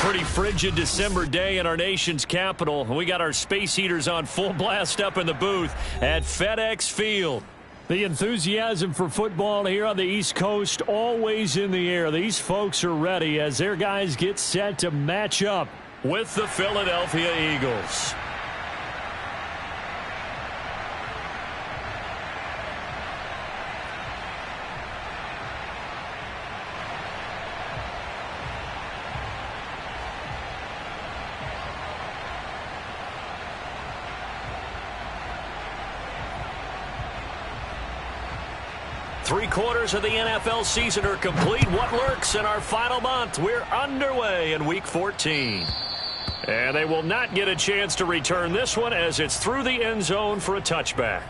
pretty frigid December day in our nation's capital. We got our space heaters on full blast up in the booth at FedEx Field. The enthusiasm for football here on the East Coast always in the air. These folks are ready as their guys get set to match up with the Philadelphia Eagles. Three-quarters of the NFL season are complete. What lurks in our final month? We're underway in Week 14. And they will not get a chance to return this one as it's through the end zone for a touchback.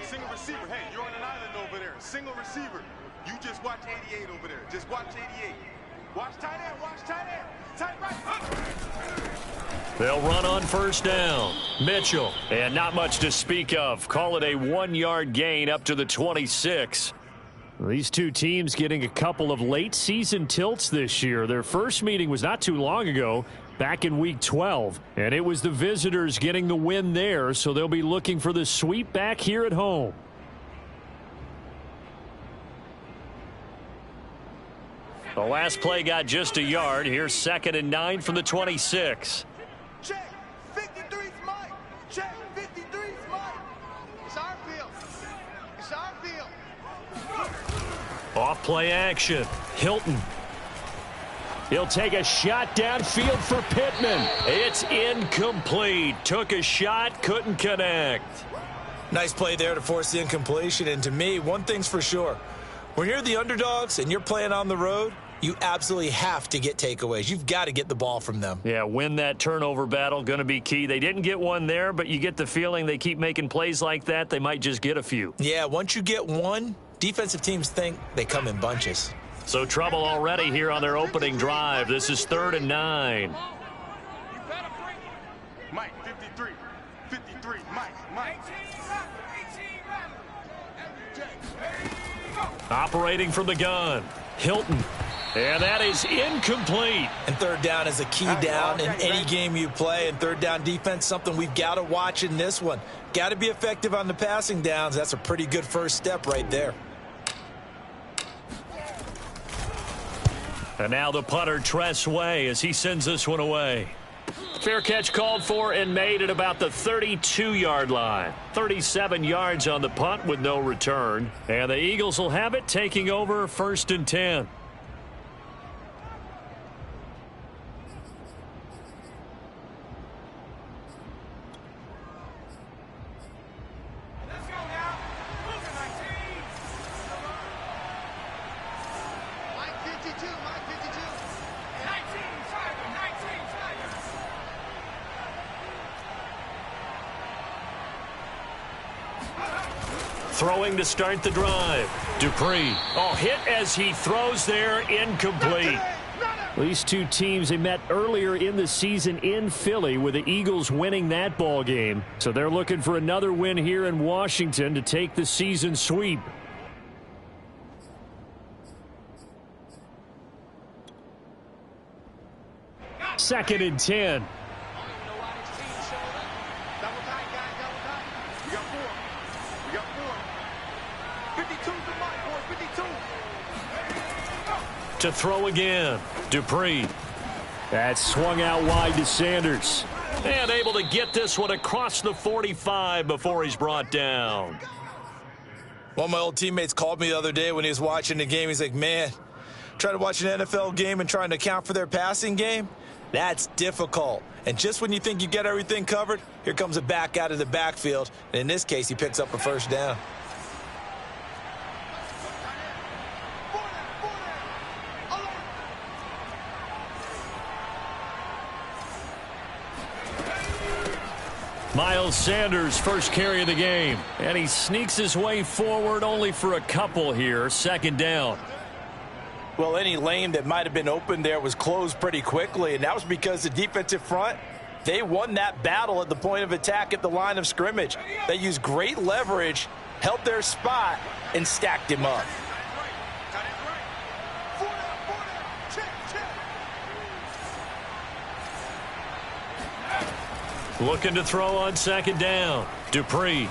Single receiver. Hey, you're on an island over there. Single receiver. You just watch 88 over there. Just watch 88. Watch tight end. Watch tight end. Tight right. They'll run on first down. Mitchell. And not much to speak of. Call it a 1-yard gain up to the 26. These two teams getting a couple of late season tilts this year. Their first meeting was not too long ago, back in Week 12. And it was the visitors getting the win there, so they'll be looking for the sweep back here at home. The last play got just a yard. Here's 2nd and 9 from the 26. Check. 53's Mike. Check. 53's Mike. It's our field. It's our field. Off play action. Hilton. He'll take a shot downfield for Pittman. It's incomplete. Took a shot, couldn't connect. Nice play there to force the incompletion. And to me, one thing's for sure. When you're the underdogs and you're playing on the road, you absolutely have to get takeaways. You've got to get the ball from them. Yeah, win that turnover battle, going to be key. They didn't get one there, but you get the feeling they keep making plays like that, they might just get a few. Yeah, once you get one, defensive teams think they come in bunches. So trouble already here on their opening drive. This is 3rd and 9. Mike, 53. 53. Mike. Operating from the gun. Hilton. And that is incomplete. And 3rd down is a key down in any game you play. And 3rd down defense, something we've got to watch in this one. Got to be effective on the passing downs. That's a pretty good first step right there. And now the punter, Tress Way, as he sends this one away. Fair catch called for and made at about the 32-yard line. 37 yards on the punt with no return. And the Eagles will have it, taking over 1st and 10. Throwing to start the drive. Dupree. Oh, hit as he throws there. Incomplete. These two teams, they met earlier in the season in Philly with the Eagles winning that ball game. So they're looking for another win here in Washington to take the season sweep. Second and 10. To throw again. Dupree. That swung out wide to Sanders. And able to get this one across the 45 before he's brought down. One of my old teammates called me the other day when he was watching the game. He's like, man, trying to watch an NFL game and trying to account for their passing game, that's difficult. And just when you think you get everything covered, here comes a back out of the backfield. And in this case, he picks up a first down. Miles Sanders, first carry of the game. And he sneaks his way forward only for a couple here. Second down. Well, any lane that might have been open there was closed pretty quickly, and that was because the defensive front, they won that battle at the point of attack at the line of scrimmage. They used great leverage, held their spot, and stacked him up. Looking to throw on second down. Dupree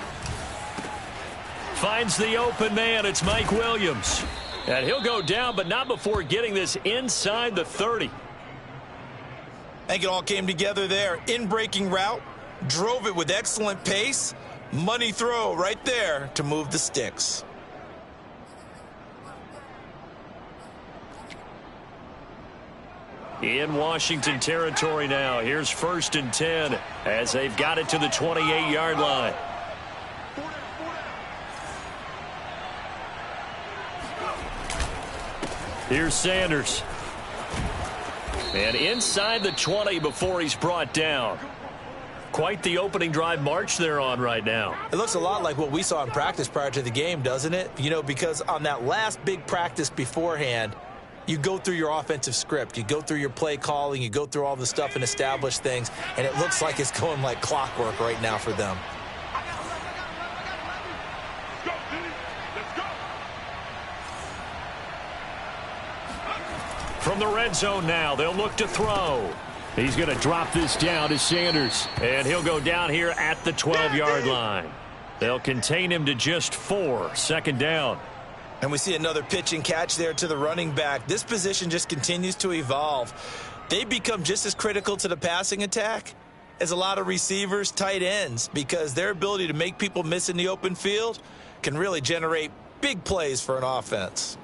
finds the open man. It's Mike Williams. And he'll go down, but not before getting this inside the 30. I think it all came together there. In-breaking route, drove it with excellent pace. Money throw right there to move the sticks. In Washington territory now. Here's 1st and 10 as they've got it to the 28-yard line. Here's Sanders. And inside the 20 before he's brought down. Quite the opening drive march they're on right now. It looks a lot like what we saw in practice prior to the game, doesn't it? You know, because on that last big practice beforehand, you go through your offensive script, you go through your play calling, you go through all the stuff and establish things, and it looks like it's going like clockwork right now for them. From the red zone now, they'll look to throw. He's going to drop this down to Sanders, and he'll go down here at the 12-yard line. They'll contain him to just 4, second down. And we see another pitch and catch there to the running back. This position just continues to evolve. They become just as critical to the passing attack as a lot of receivers, tight ends, because their ability to make people miss in the open field can really generate big plays for an offense.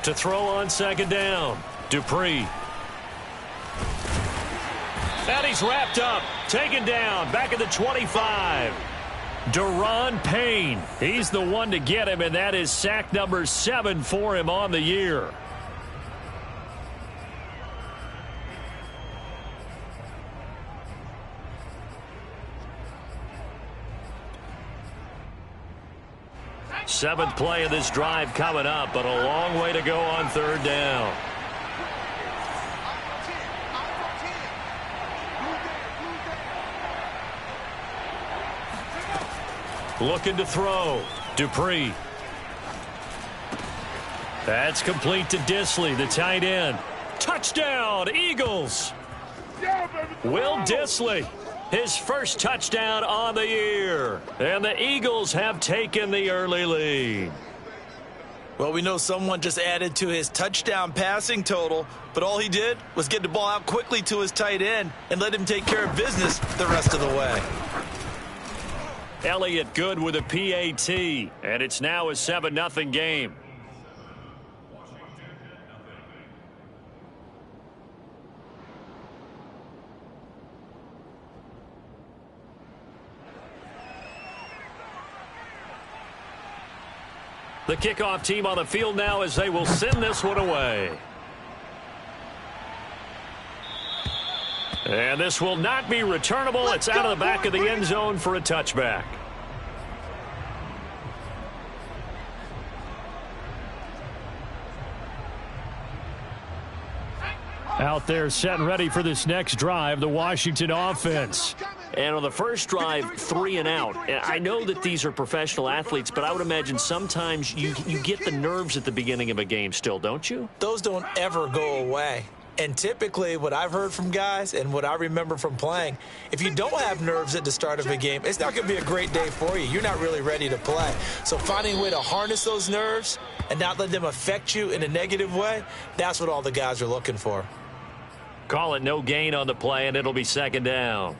To throw on second down, Dupree. And he's wrapped up, taken down, back at the 25. Daron Payne, he's the one to get him, and that is sack number 7 for him on the year. Seventh play of this drive coming up, but a long way to go on third down. Looking to throw. Dupree. That's complete to Disley, the tight end. Touchdown, Eagles. Will Disley. His first touchdown on the year. And the Eagles have taken the early lead. Well, we know someone just added to his touchdown passing total, but all he did was get the ball out quickly to his tight end and let him take care of business the rest of the way. Elliott good with a PAT, and it's now a 7-0 game. The kickoff team on the field now as they will send this one away. And this will not be returnable. It's out of the back of the end zone for a touchback. Out there set and ready for this next drive, the Washington offense. And on the first drive, 3 and out. And I know that these are professional athletes, but I would imagine sometimes you get the nerves at the beginning of a game still, don't you? Those don't ever go away. And typically what I've heard from guys and what I remember from playing, if you don't have nerves at the start of a game, it's not going to be a great day for you. You're not really ready to play. So finding a way to harness those nerves and not let them affect you in a negative way, that's what all the guys are looking for. Call it no gain on the play, and it'll be second down.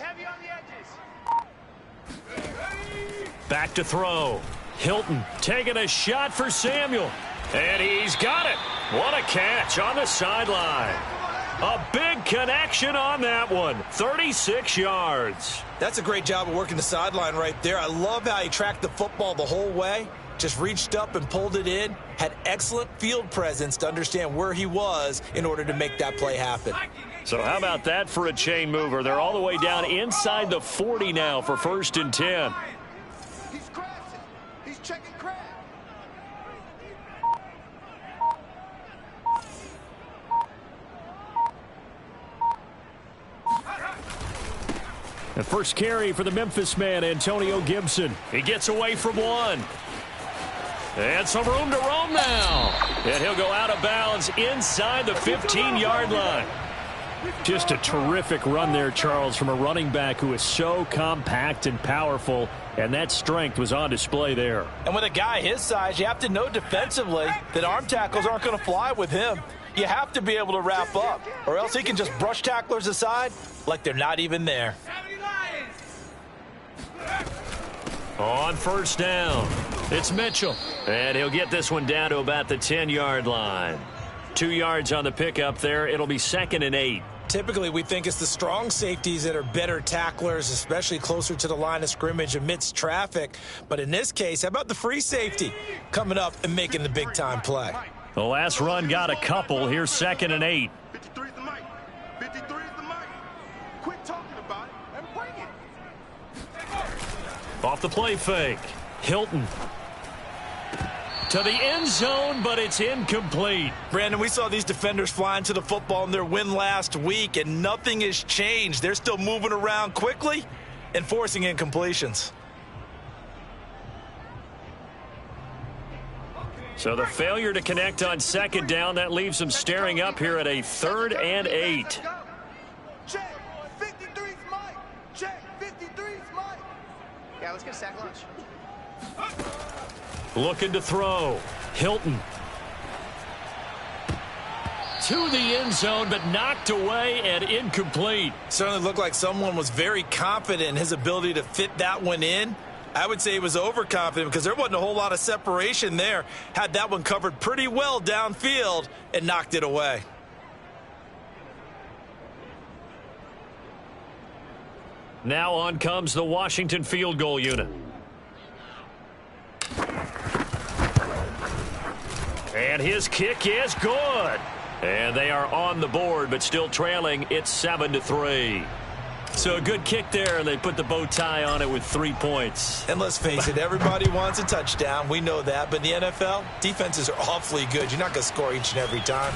heavy on the edges. Back to throw. Hilton taking a shot for Samuel. And he's got it. What a catch on the sideline. A big connection on that one. 36 yards. That's a great job of working the sideline right there. I love how he tracked the football the whole way. Just reached up and pulled it in. Had excellent field presence to understand where he was in order to make that play happen. So how about that for a chain mover? They're all the way down inside the 40 now for 1st and 10. He's crashing. He's checking crash. The first carry for the Memphis man, Antonio Gibson. He gets away from one. And some room to roam now. And he'll go out of bounds inside the 15-yard line. Just a terrific run there, Charles, from a running back who is so compact and powerful, and that strength was on display there. And with a guy his size, you have to know defensively that arm tackles aren't going to fly with him. You have to be able to wrap up, or else he can just brush tacklers aside like they're not even there. On 1st down, it's Mitchell. And he'll get this one down to about the 10-yard line. 2 yards on the pickup there. It'll be 2nd and 8. Typically, we think it's the strong safeties that are better tacklers, especially closer to the line of scrimmage amidst traffic. But in this case, how about the free safety coming up and making the big-time play? The last run got a couple. Here's 2nd and 8. 53 is the mic. 53 is the mic. Quit talking about it and bring it. Off the play fake. Hilton. To the end zone, but it's incomplete. Brandon, we saw these defenders flying to the football in their win last week, and nothing has changed. They're still moving around quickly and forcing incompletions. So the failure to connect on 2nd down, that leaves them staring up here at a 3rd and 8. Check. 53's Mike. Check. 53's Mike. Yeah, let's get a sack lunch. Looking to throw. Hilton. To the end zone, but knocked away and incomplete. Certainly looked like someone was very confident in his ability to fit that one in. I would say he was overconfident because there wasn't a whole lot of separation there. Had that one covered pretty well downfield and knocked it away. Now on comes the Washington field goal unit. And his kick is good. And they are on the board, but still trailing. It's 7-3. So a good kick there, and they put the bow tie on it with 3 points. And let's face it, everybody wants a touchdown. We know that. But in the NFL, defenses are awfully good. You're not going to score each and every time.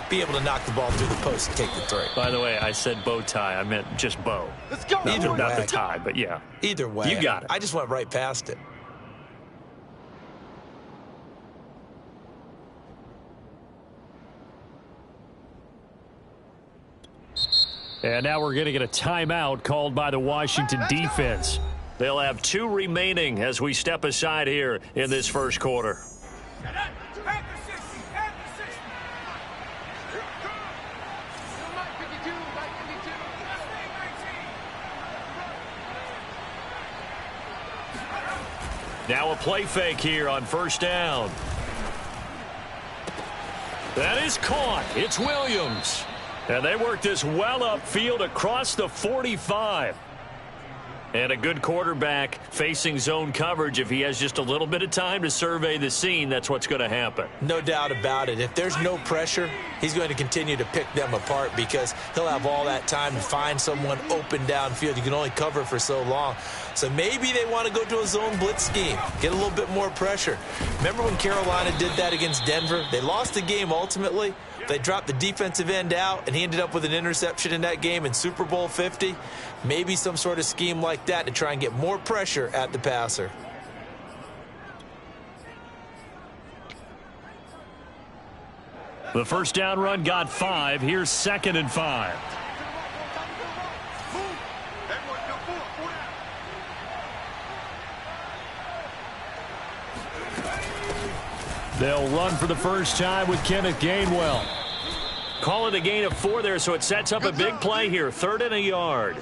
Be able to knock the ball through the post and take the three. By the way, I said bow tie. I meant just bow. Let's go. Not the tie, but yeah. Either way. You got it. I just went right past it. And now we're going to get a timeout called by the Washington defense. They'll have 2 remaining as we step aside here in this first quarter. Now a play fake here on 1st down. That is caught. It's Williams. And they work this well upfield across the 45. And a good quarterback facing zone coverage. If he has just a little bit of time to survey the scene, that's what's going to happen. No doubt about it. If there's no pressure, he's going to continue to pick them apart because he'll have all that time to find someone open downfield. You can only cover for so long. So maybe they want to go to a zone blitz scheme, get a little bit more pressure. Remember when Carolina did that against Denver? They lost the game ultimately. They dropped the defensive end out, and he ended up with an interception in that game in Super Bowl 50. Maybe some sort of scheme like that to try and get more pressure at the passer. The first down run got 5. Here's 2nd and 5. They'll run for the first time with Kenneth Gainwell. Call it a gain of 4 there, so it sets up a big play here. 3rd and a yard.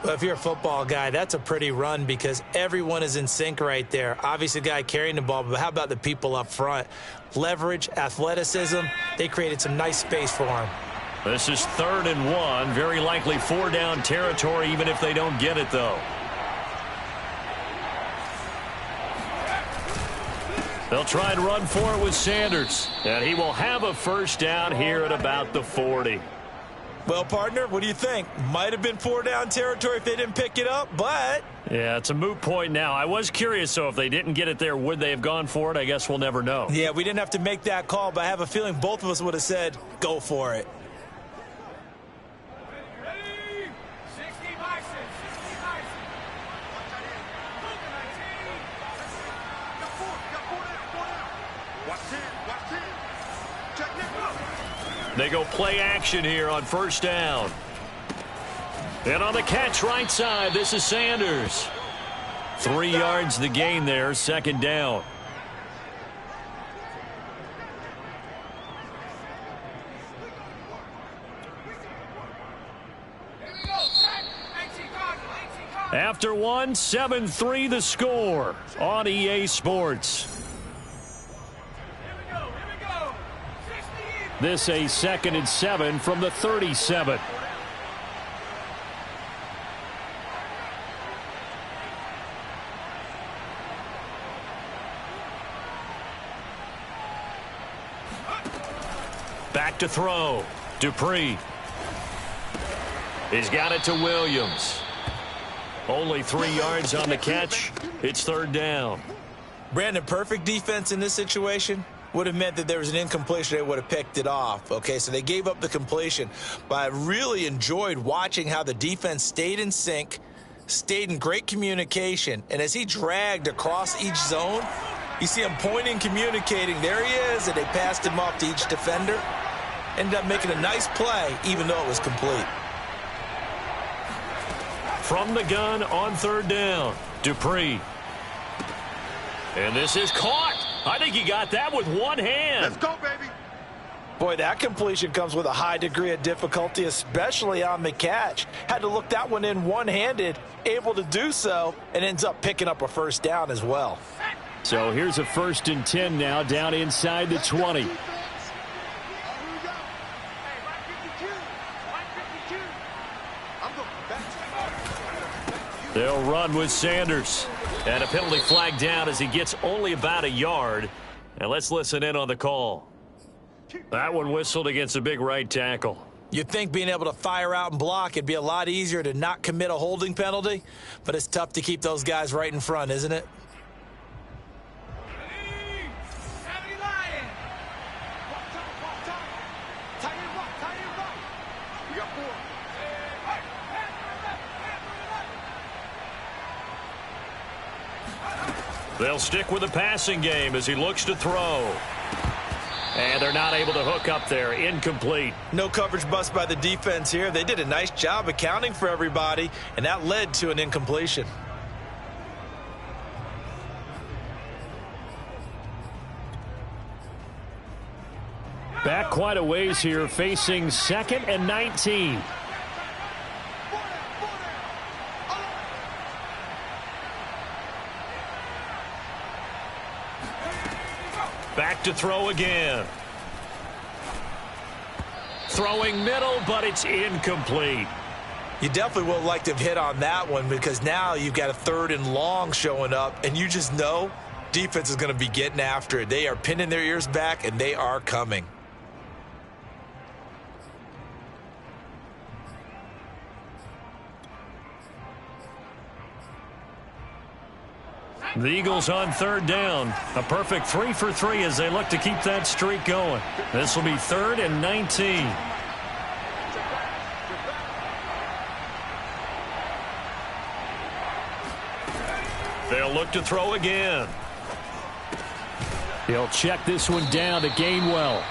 Well, if you're a football guy, that's a pretty run because everyone is in sync right there. Obviously, the guy carrying the ball, but how about the people up front? Leverage, athleticism, they created some nice space for him. This is 3rd and 1. Very likely 4-down territory, even if they don't get it, though. They'll try and run for it with Sanders. And he will have a first down here at about the 40. Well, partner, what do you think? Might have been 4-down territory if they didn't pick it up, but... Yeah, it's a moot point now. I was curious, so if they didn't get it there, would they have gone for it? I guess we'll never know. Yeah, we didn't have to make that call, but I have a feeling both of us would have said, go for it. They go play action here on first down. And on the catch right side, this is Sanders. 3 yards the gain there, 2nd down. After one, 7-3 the score on EA Sports. This a 2nd and 7 from the 37. Back to throw. Dupree. He's got it to Williams. Only 3 yards on the catch. It's 3rd down. Brandon, perfect defense in this situation would have meant that there was an incompletion. They would have picked it off. Okay, so they gave up the completion. But I really enjoyed watching how the defense stayed in sync, stayed in great communication. And as he dragged across each zone, you see him pointing, communicating. There he is, and they passed him off to each defender. Ended up making a nice play, even though it was complete. From the gun on 3rd down, Dupree. And this is caught. I think he got that with one hand. Let's go, baby. Boy, that completion comes with a high degree of difficulty, especially on the catch. Had to look that one in one-handed, able to do so, and ends up picking up a first down as well. So here's a 1st and 10 now, down inside the 20. They'll run with Sanders. And a penalty flag down as he gets only about a yard. And let's listen in on the call. That one whistled against a big right tackle. You'd think being able to fire out and block, it'd be a lot easier to not commit a holding penalty. But it's tough to keep those guys right in front, isn't it? They'll stick with the passing game as he looks to throw. And they're not able to hook up there. Incomplete. No coverage bust by the defense here. They did a nice job accounting for everybody, and that led to an incompletion. Back quite a ways here, facing 2nd and 19. Back to throw again. Throwing middle, but it's incomplete. You definitely would like to have hit on that one because now you've got a 3rd and long showing up, and you just know defense is going to be getting after it. They are pinning their ears back, and they are coming. The Eagles on 3rd down. A perfect 3 for 3 as they look to keep that streak going. This will be 3rd and 19. They'll look to throw again. He'll check this one down to Gainwell.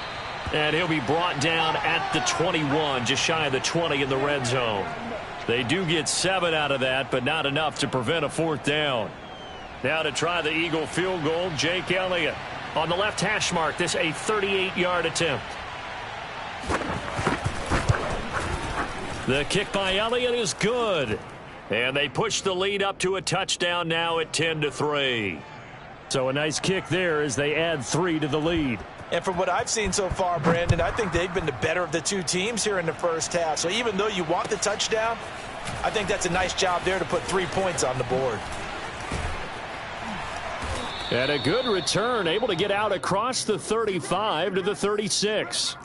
And he'll be brought down at the 21, just shy of the 20 in the red zone. They do get 7 out of that, but not enough to prevent a 4th down. Now to try the Eagle field goal, Jake Elliott. On the left hash mark, this a 38-yard attempt. The kick by Elliott is good. And they push the lead up to a touchdown now at 10-3. So a nice kick there as they add 3 to the lead. And from what I've seen so far, Brandon, I think they've been the better of the two teams here in the first half. So even though you want the touchdown, I think that's a nice job there to put 3 points on the board. And a good return, able to get out across the 35 to the 36.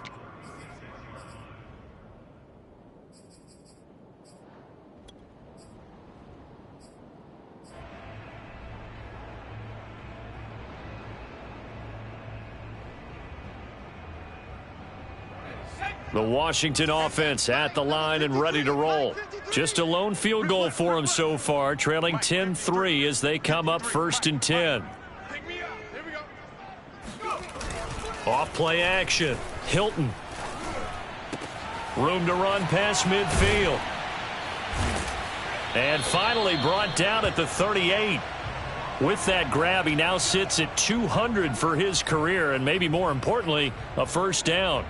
The Washington offense at the line and ready to roll. Just a lone field goal for them so far, trailing 10-3 as they come up 1st and 10. Off play action. Hilton. Room to run past midfield. And finally brought down at the 38. With that grab, he now sits at 200 for his career, and maybe more importantly, a first down.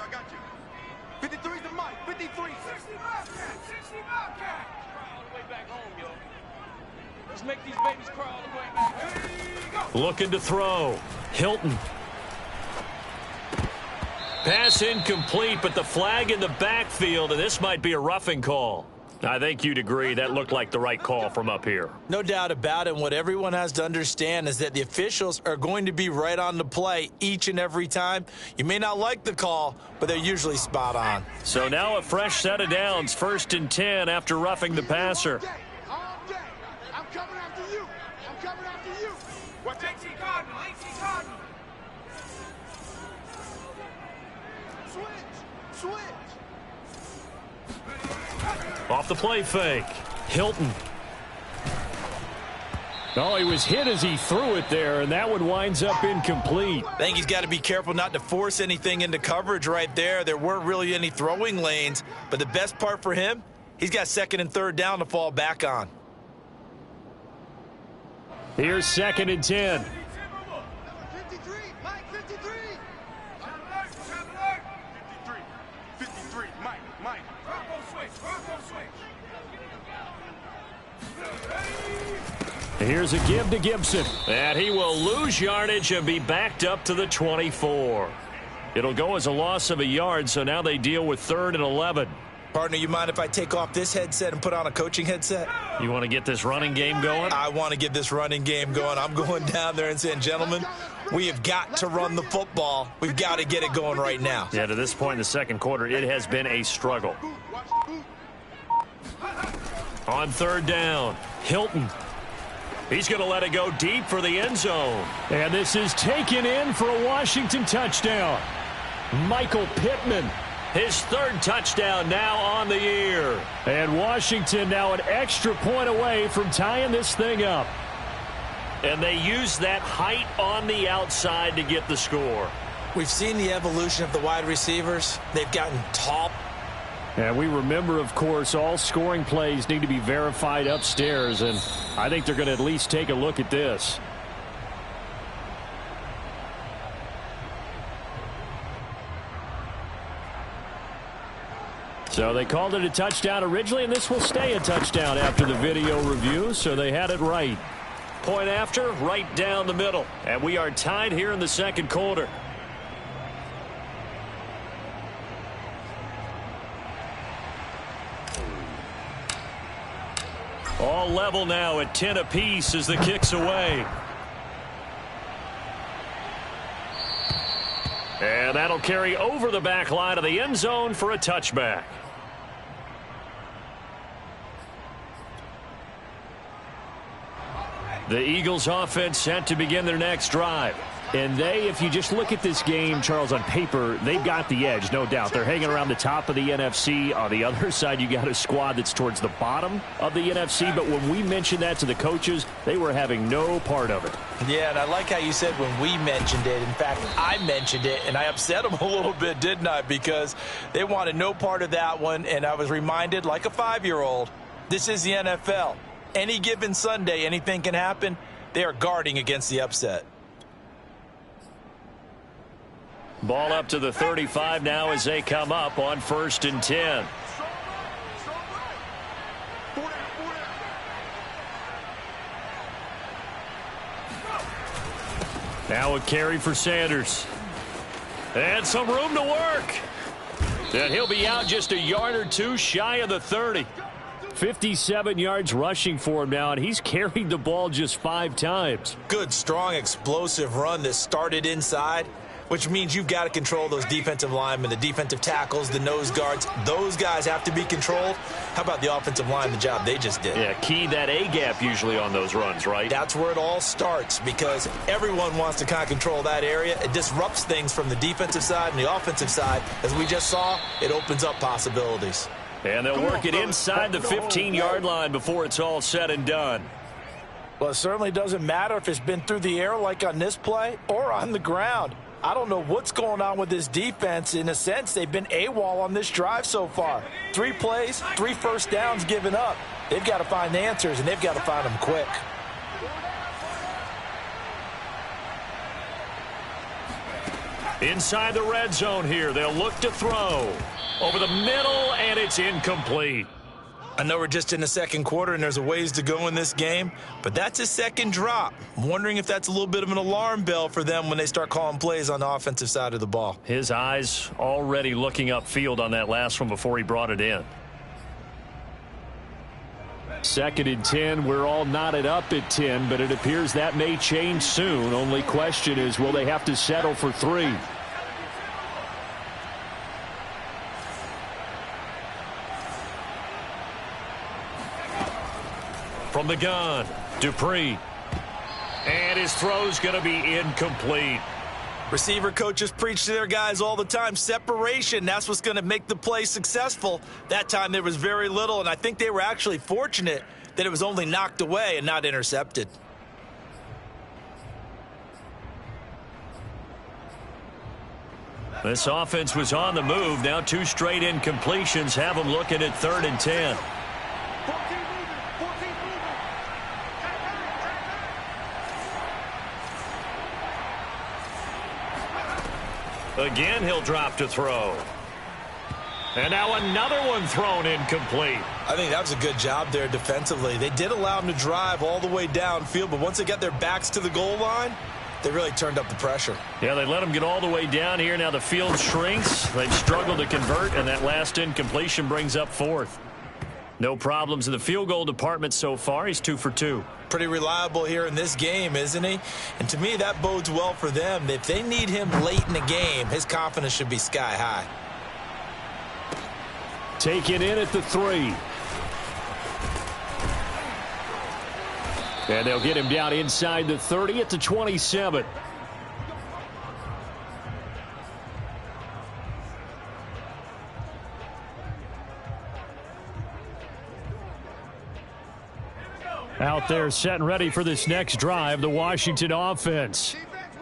I got you. 53's the mic. 53. 60 Bobcat. 60 Bobcat. Cry all the way back home, yo. Let's make these babies cry all the way back. Go. Looking to throw. Hilton. Pass incomplete, but the flag in the backfield, and this might be a roughing call. I think you'd agree that looked like the right call from up here. No doubt about it. What everyone has to understand is that the officials are going to be right on the play each and every time. You may not like the call, but they're usually spot on. So now a fresh set of downs, 1st and 10 after roughing the passer. All day. I'm coming after you. I'm coming after you. What's 18 Cardinal? 18 Cardinal. Switch. Off the play fake. Hilton. Oh, he was hit as he threw it there, and that one winds up incomplete. I think he's got to be careful not to force anything into coverage right there. There weren't really any throwing lanes, but the best part for him, he's got 2nd and 3rd down to fall back on. Here's 2nd and 10. 53. Mike, 53. 53. Mike. Here's a give to Gibson. And he will lose yardage and be backed up to the 24. It'll go as a loss of a yard, so now they deal with 3rd and 11. Partner, you mind if I take off this headset and put on a coaching headset? You want to get this running game going? I want to get this running game going. I'm going down there and saying, gentlemen, we have got to run the football. We've got to get it going right now. Yeah, to this point in the 2nd quarter, it has been a struggle. On 3rd down, Hilton. He's going to let it go deep for the end zone. And this is taken in for a Washington touchdown. Michael Pittman. His 3rd touchdown now on the year. And Washington now an extra point away from tying this thing up. And they use that height on the outside to get the score. We've seen the evolution of the wide receivers. They've gotten tall. And we remember, of course, all scoring plays need to be verified upstairs, and I think they're going to at least take a look at this. So they called it a touchdown originally, and this will stay a touchdown after the video review, so they had it right. Point after, right down the middle. And we are tied here in the 2nd quarter. All level now at 10 apiece as the kick's away. And that'll carry over the back line of the end zone for a touchback. The Eagles offense set to begin their next drive. And if you just look at this game, Charles, on paper, they've got the edge, no doubt. They're hanging around the top of the NFC. On the other side, you got a squad that's towards the bottom of the NFC. But when we mentioned that to the coaches, they were having no part of it. Yeah, and I like how you said when we mentioned it. In fact, I mentioned it, and I upset them a little bit, didn't I? Because they wanted no part of that one, and I was reminded, like a 5-year-old, this is the NFL. Any given Sunday, anything can happen. They are guarding against the upset. Ball up to the 35 now as they come up on 1st and 10. Now a carry for Sanders. And some room to work. And he'll be out just a yard or two shy of the 30. 57 yards rushing for him now, and he's carried the ball just 5 times. Good, strong, explosive run that started inside, which means you've got to control those defensive linemen, the defensive tackles, the nose guards. Those guys have to be controlled. How about the offensive line, the job they just did? Yeah, key that A-gap usually on those runs, right? That's where it all starts because everyone wants to kind of control that area. It disrupts things from the defensive side and the offensive side. As we just saw, it opens up possibilities. And they'll work it inside the 15-yard line before it's all said and done. Well, it certainly doesn't matter if it's been through the air like on this play or on the ground. I don't know what's going on with this defense. In a sense, they've been AWOL on this drive so far. 3 plays, 3 first downs given up. They've got to find the answers, and they've got to find them quick. Inside the red zone here, they'll look to throw. Over the middle, and it's incomplete. I know we're just in the second quarter and there's a ways to go in this game, but that's a second drop. I'm wondering if that's a little bit of an alarm bell for them when they start calling plays on the offensive side of the ball. His eyes already looking upfield on that last one before he brought it in. 2nd and 10, we're all knotted up at 10, but it appears that may change soon. Only question is, will they have to settle for 3? From the gun, Dupree. And his throw's going to be incomplete. Receiver coaches preach to their guys all the time. Separation, that's what's going to make the play successful. That time there was very little, and I think they were actually fortunate that it was only knocked away and not intercepted. This offense was on the move. Now 2 straight incompletions have them looking at 3rd and 10. Again, he'll drop to throw. And now another one thrown incomplete. I think that was a good job there defensively. They did allow them to drive all the way downfield, but once they got their backs to the goal line, they really turned up the pressure. Yeah, they let them get all the way down here. Now the field shrinks. They've struggled to convert, and that last incompletion brings up 4th. No problems in the field goal department so far. He's 2 for 2. Pretty reliable here in this game, isn't he? And to me, that bodes well for them. If they need him late in the game, his confidence should be sky high. Taken in at the 3. And they'll get him down inside the 30 at the 27. Out there set and ready for this next drive, the Washington offense.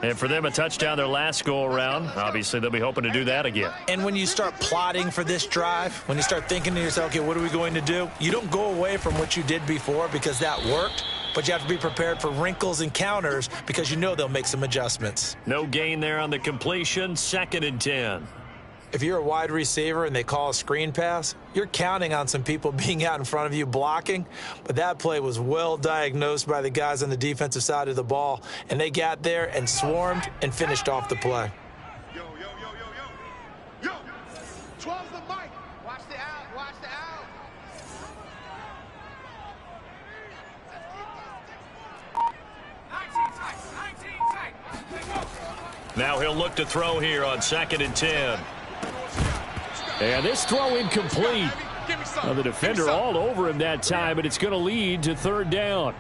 And for them, a touchdown their last go-around. Obviously, they'll be hoping to do that again. And when you start plotting for this drive, when you start thinking to yourself, okay, what are we going to do? You don't go away from what you did before because that worked, but you have to be prepared for wrinkles and counters because you know they'll make some adjustments. No gain there on the completion, 2nd and 10. If you're a wide receiver and they call a screen pass, you're counting on some people being out in front of you blocking. But that play was well diagnosed by the guys on the defensive side of the ball. And they got there and swarmed and finished off the play. Yo, yo, yo, yo, yo. Yo, 12's the mic. Watch the out, watch the out. Now he'll look to throw here on 2nd and 10. And this throw incomplete. The defender all over him that time, but it's going to lead to 3rd down.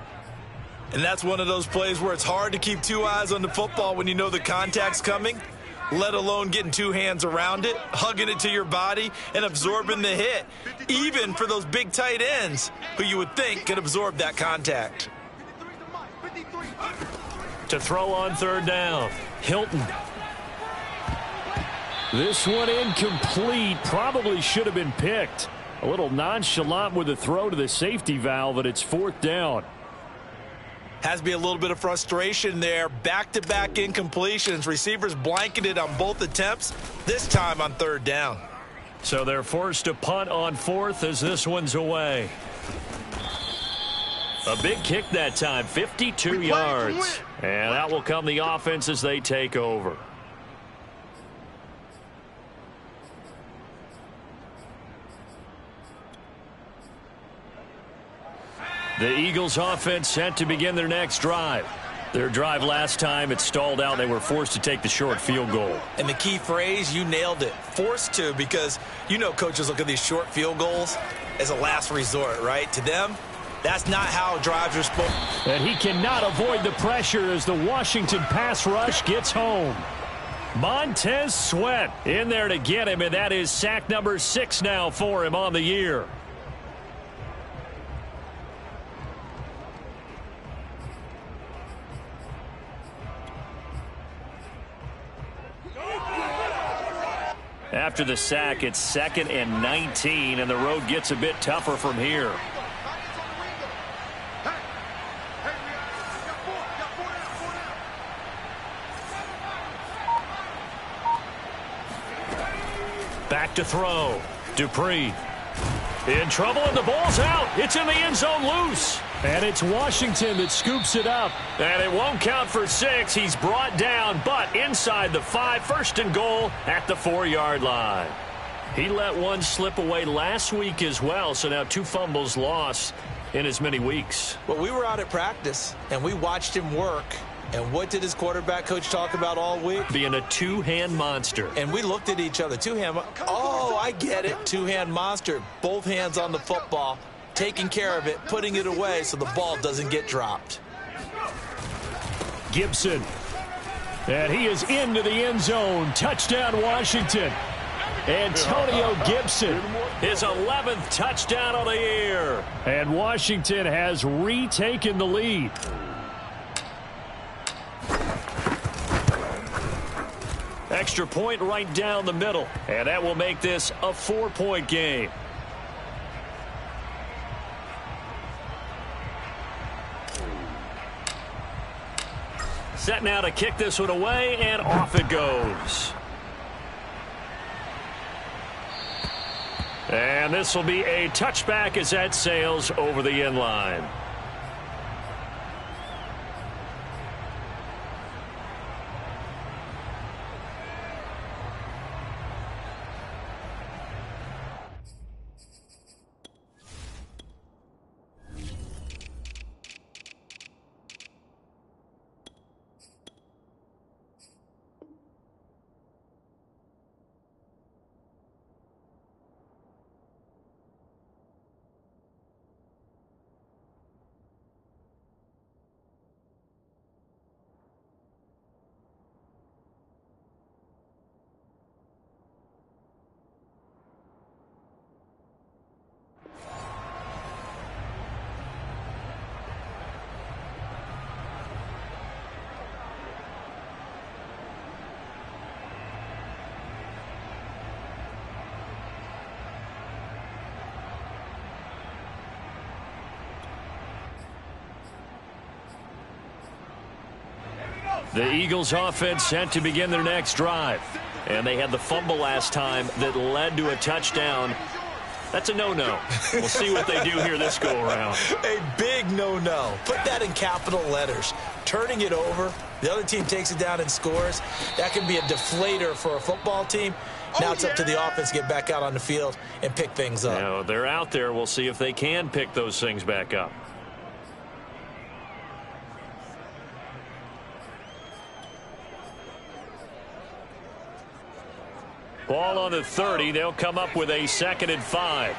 And that's one of those plays where it's hard to keep two eyes on the football when you know the contact's coming, let alone getting two hands around it, hugging it to your body, and absorbing the hit, even for those big tight ends who you would think could absorb that contact. To throw on 3rd down, Hilton. This one incomplete. Probably should have been picked. A little nonchalant with the throw to the safety valve, and it's 4th down. Has to be a little bit of frustration there. Back-to-back incompletions. Receivers blanketed on both attempts, this time on 3rd down. So they're forced to punt on 4th as this one's away. A big kick that time, 52 yards. And out will come the offense as they take over. The Eagles offense set to begin their next drive. Their drive last time, it stalled out. They were forced to take the short field goal. And the key phrase, you nailed it, forced to, because you know coaches look at these short field goals as a last resort, right? To them, that's not how drives are supposed to. And he cannot avoid the pressure as the Washington pass rush gets home. Montez Sweat in there to get him, and that is sack number 6 now for him on the year. After the sack, it's 2nd and 19, and the road gets a bit tougher from here. Back to throw. Dupree. In trouble, and the ball's out. It's in the end zone loose. And it's Washington that scoops it up. And it won't count for 6. He's brought down, but inside the 5, 1st and goal at the 4-yard line. He let one slip away last week as well, so now 2 fumbles lost in as many weeks. Well, we were out at practice, and we watched him work. And what did his quarterback coach talk about all week? Being a two-hand monster. And we looked at each other. Two-hand. Oh, I get it. Two-hand monster. Both hands on the football, taking care of it, putting it away so the ball doesn't get dropped. Gibson. And he is into the end zone. Touchdown, Washington. Antonio Gibson, his 11th touchdown of the year. And Washington has retaken the lead. Extra point right down the middle. And that will make this a 4-point game. Set now to kick this one away, and off it goes. And this will be a touchback as that sails over the end line. The Eagles offense set to begin their next drive. And they had the fumble last time that led to a touchdown. That's a no-no. We'll see what they do here this go-around. A big no-no. Put that in capital letters. Turning it over, the other team takes it down and scores. That can be a deflator for a football team. Now it's up to the offense to get back out on the field and pick things up. Now, they're out there. We'll see if they can pick those things back up. Ball on the 30. They'll come up with a 2nd and 5.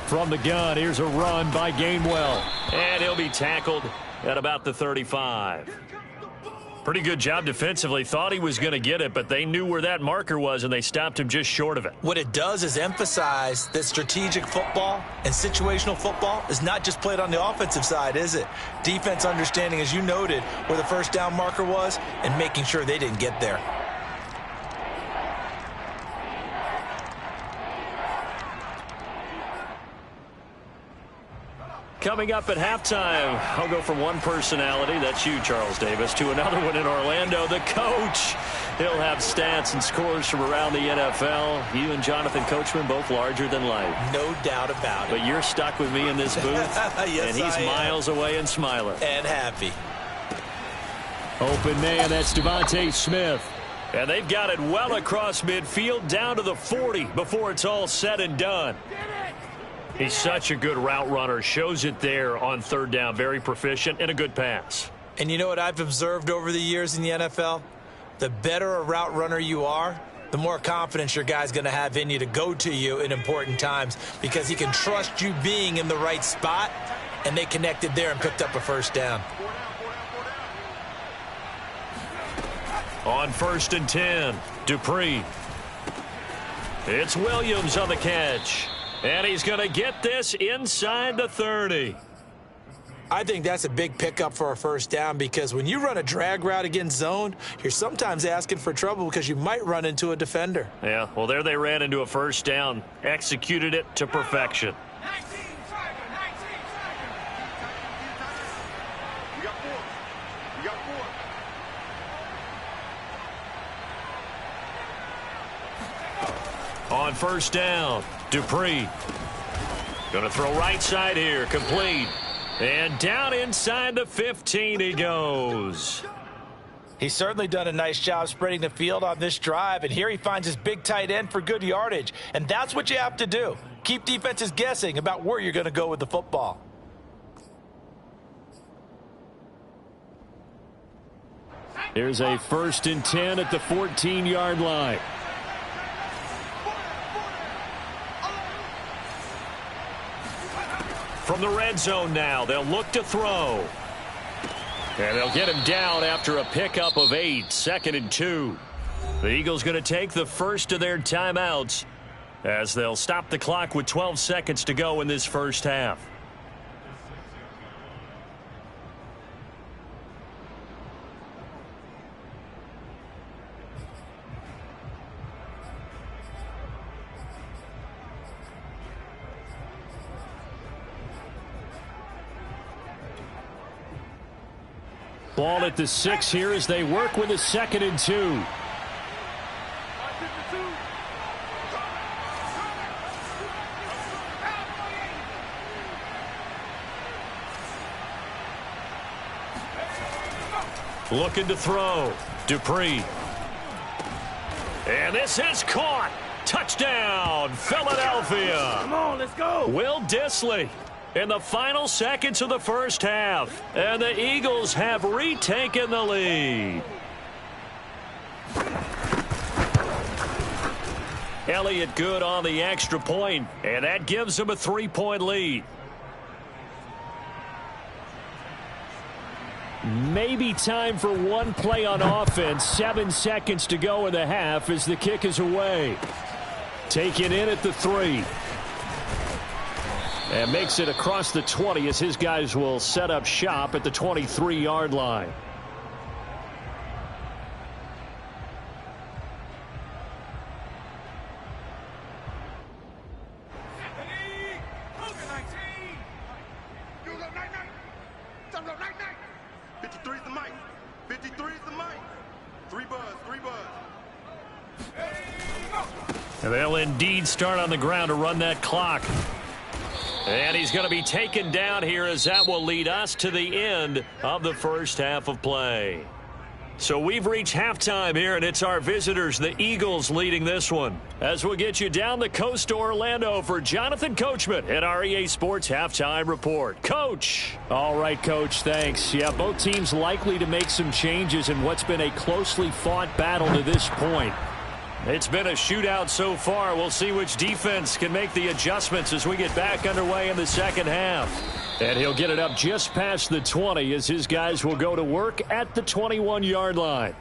From the gun, here's a run by Gainwell. And he'll be tackled at about the 35. Pretty good job defensively. Thought he was going to get it, but they knew where that marker was, and they stopped him just short of it. What it does is emphasize that strategic football and situational football is not just played on the offensive side, is it? Defense understanding, as you noted, where the first down marker was and making sure they didn't get there. Coming up at halftime, I'll go from one personality, that's you, Charles Davis, to another one in Orlando, the coach. He'll have stats and scores from around the NFL. You and Jonathan Coachman, both larger than life. No doubt about it. But you're stuck with me in this booth, yes, and he's miles away and smiling. And happy. Open man, that's Devontae Smith. And they've got it well across midfield, down to the 40 before it's all said and done. He's such a good route runner. Shows it there on third down. Very proficient and a good pass. And you know what I've observed over the years in the NFL? The better a route runner you are, the more confidence your guy's going to have in you to go to you in important times because he can trust you being in the right spot, and they connected there and picked up a first down. On 1st and 10, Dupree. It's Williams on the catch. And he's going to get this inside the 30. I think that's a big pickup for a first down because when you run a drag route against zone, you're sometimes asking for trouble because you might run into a defender. Yeah, well, there they ran into a first down. Executed it to perfection. On 1st down, Dupree. Going to throw right side here, complete. And down inside the 15 he goes. He's certainly done a nice job spreading the field on this drive, and here he finds his big tight end for good yardage. And that's what you have to do. Keep defenses guessing about where you're going to go with the football. Here's a 1st and 10 at the 14-yard line. From the red zone now, they'll look to throw. And they'll get him down after a pickup of 8, 2nd and 2. The Eagles going to take the first of their timeouts as they'll stop the clock with 12 seconds to go in this first half. Ball at the 6 here as they work with a 2nd and 2. Looking to throw. Dupree. And this is caught. Touchdown, Philadelphia. Come on, let's go. Will Dissly in the final seconds of the first half. And the Eagles have retaken the lead. Elliott good on the extra point, and that gives them a 3-point lead. Maybe time for one play on offense. 7 seconds to go in the half as the kick is away. Taken in at the 3. And makes it across the 20 as his guys will set up shop at the 23-yard line. And they'll indeed start on the ground to run that clock. And he's going to be taken down here as that will lead us to the end of the first half of play. So we've reached halftime here, and it's our visitors, the Eagles, leading this one. As we'll get you down the coast to Orlando for Jonathan Coachman at our EA Sports Halftime Report. Coach. All right, Coach, thanks. Yeah, both teams likely to make some changes in what's been a closely fought battle to this point. It's been a shootout so far. We'll see which defense can make the adjustments as we get back underway in the second half. And he'll get it up just past the 20 as his guys will go to work at the 21-yard line.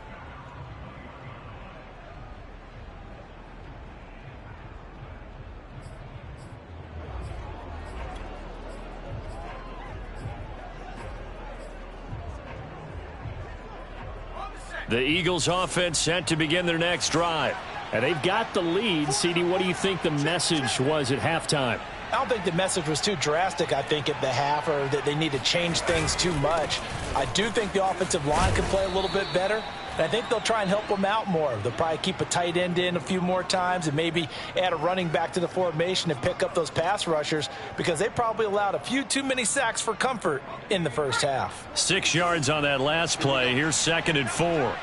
The Eagles offense set to begin their next drive. And they've got the lead. CD, what do you think the message was at halftime? I don't think the message was too drastic, I think, at the half, or that they need to change things too much. I do think the offensive line can play a little bit better. And I think they'll try and help them out more. They'll probably keep a tight end in a few more times and maybe add a running back to the formation and pick up those pass rushers because they probably allowed a few too many sacks for comfort in the first half. 6 yards on that last play. Here's 2nd and 4.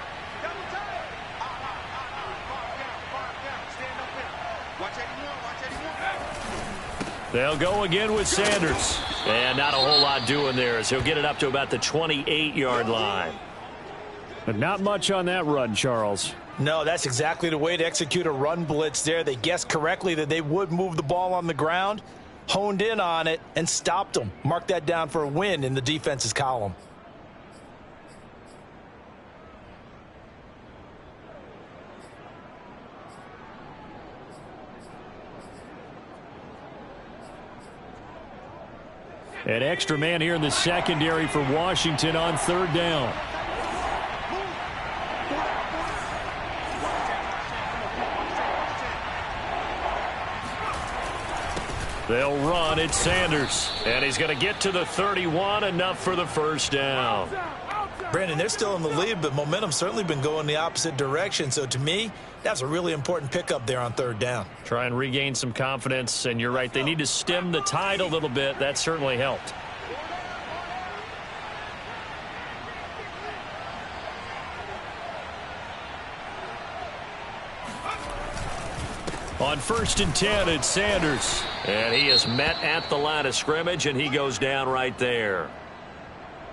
They'll go again with Sanders. And not a whole lot doing there as he'll get it up to about the 28-yard line. But not much on that run, Charles. No, that's exactly the way to execute a run blitz there. They guessed correctly that they would move the ball on the ground, honed in on it, and stopped them. Mark that down for a win in the defense's column. An extra man here in the secondary for Washington on 3rd down. They'll run. It's Sanders. And he's going to get to the 31, enough for the first down. Brandon, they're still in the lead, but momentum's certainly been going the opposite direction. So to me, that's a really important pickup there on 3rd down. Try and regain some confidence, and you're right. They need to stem the tide a little bit. That certainly helped. On 1st and 10, it's Sanders. And he is met at the line of scrimmage, and he goes down right there.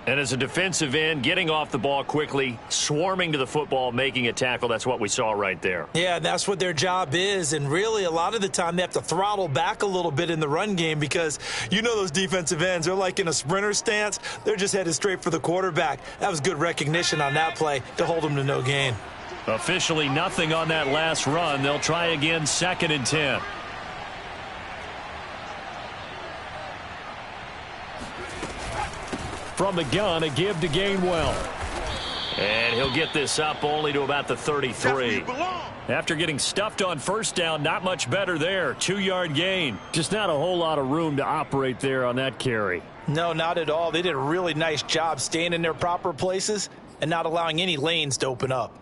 And as a defensive end, getting off the ball quickly, swarming to the football, making a tackle, that's what we saw right there. Yeah, that's what their job is. And really, a lot of the time, they have to throttle back a little bit in the run game because you know those defensive ends, they're like in a sprinter stance. They're just headed straight for the quarterback. That was good recognition on that play to hold them to no gain. Officially nothing on that last run. They'll try again, 2nd and 10. From the gun, a give to Gainwell. And he'll get this up only to about the 33. After getting stuffed on 1st down, not much better there. 2-yard gain. Just not a whole lot of room to operate there on that carry. No, not at all. They did a really nice job staying in their proper places and not allowing any lanes to open up.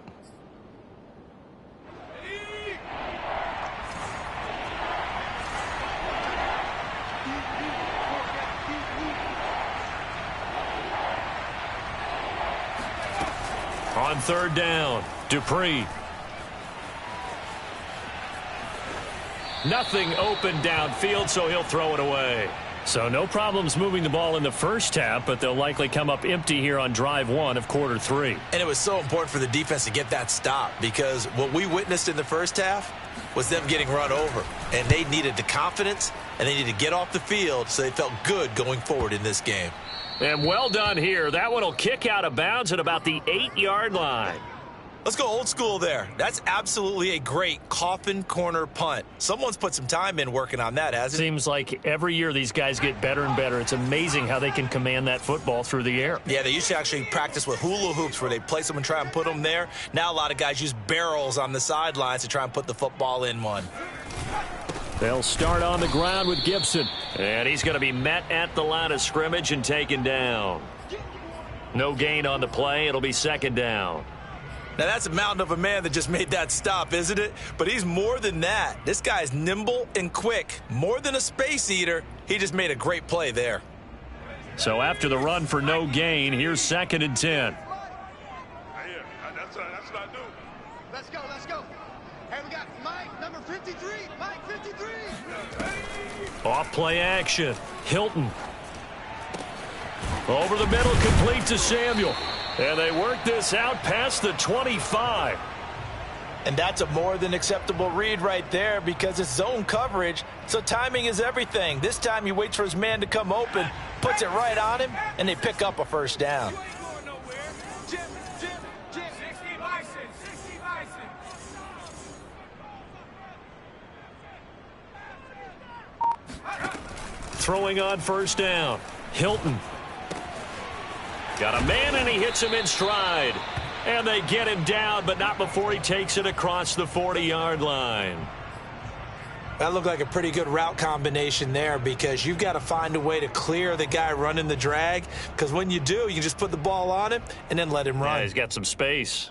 On 3rd down, Dupree. Nothing open downfield, so he'll throw it away. So no problems moving the ball in the first half, but they'll likely come up empty here on drive 1 of quarter 3. And it was so important for the defense to get that stop because what we witnessed in the first half was them getting run over. And they needed the confidence, and they needed to get off the field so they felt good going forward in this game. And well done here. That one will kick out of bounds at about the 8-yard line. Let's go old school there. That's absolutely a great coffin corner punt. Someone's put some time in working on that, hasn't it? Seems like every year these guys get better and better. It's amazing how they can command that football through the air. Yeah, they used to actually practice with hula hoops where they place them and try and put them there. Now a lot of guys use barrels on the sidelines to try and put the football in one. They'll start on the ground with Gibson. And he's going to be met at the line of scrimmage and taken down. No gain on the play. It'll be 2nd down. Now, that's a mountain of a man that just made that stop, isn't it? But he's more than that. This guy's nimble and quick. More than a space eater. He just made a great play there. So after the run for no gain, here's 2nd and 10. That's what I do. Let's go, let's go. Hey, we got Mike, number 53. Mike, 53. Off play action. Hilton. Over the middle, complete to Samuel. And they work this out past the 25. And that's a more than acceptable read right there because it's zone coverage, so timing is everything. This time he waits for his man to come open, puts it right on him, and they pick up a first down. Throwing on first down. Hilton. Got a man, and he hits him in stride. And they get him down, but not before he takes it across the 40-yard line. That looked like a pretty good route combination there because you've got to find a way to clear the guy running the drag because when you do, you can just put the ball on him and then let him run. Yeah, he's got some space.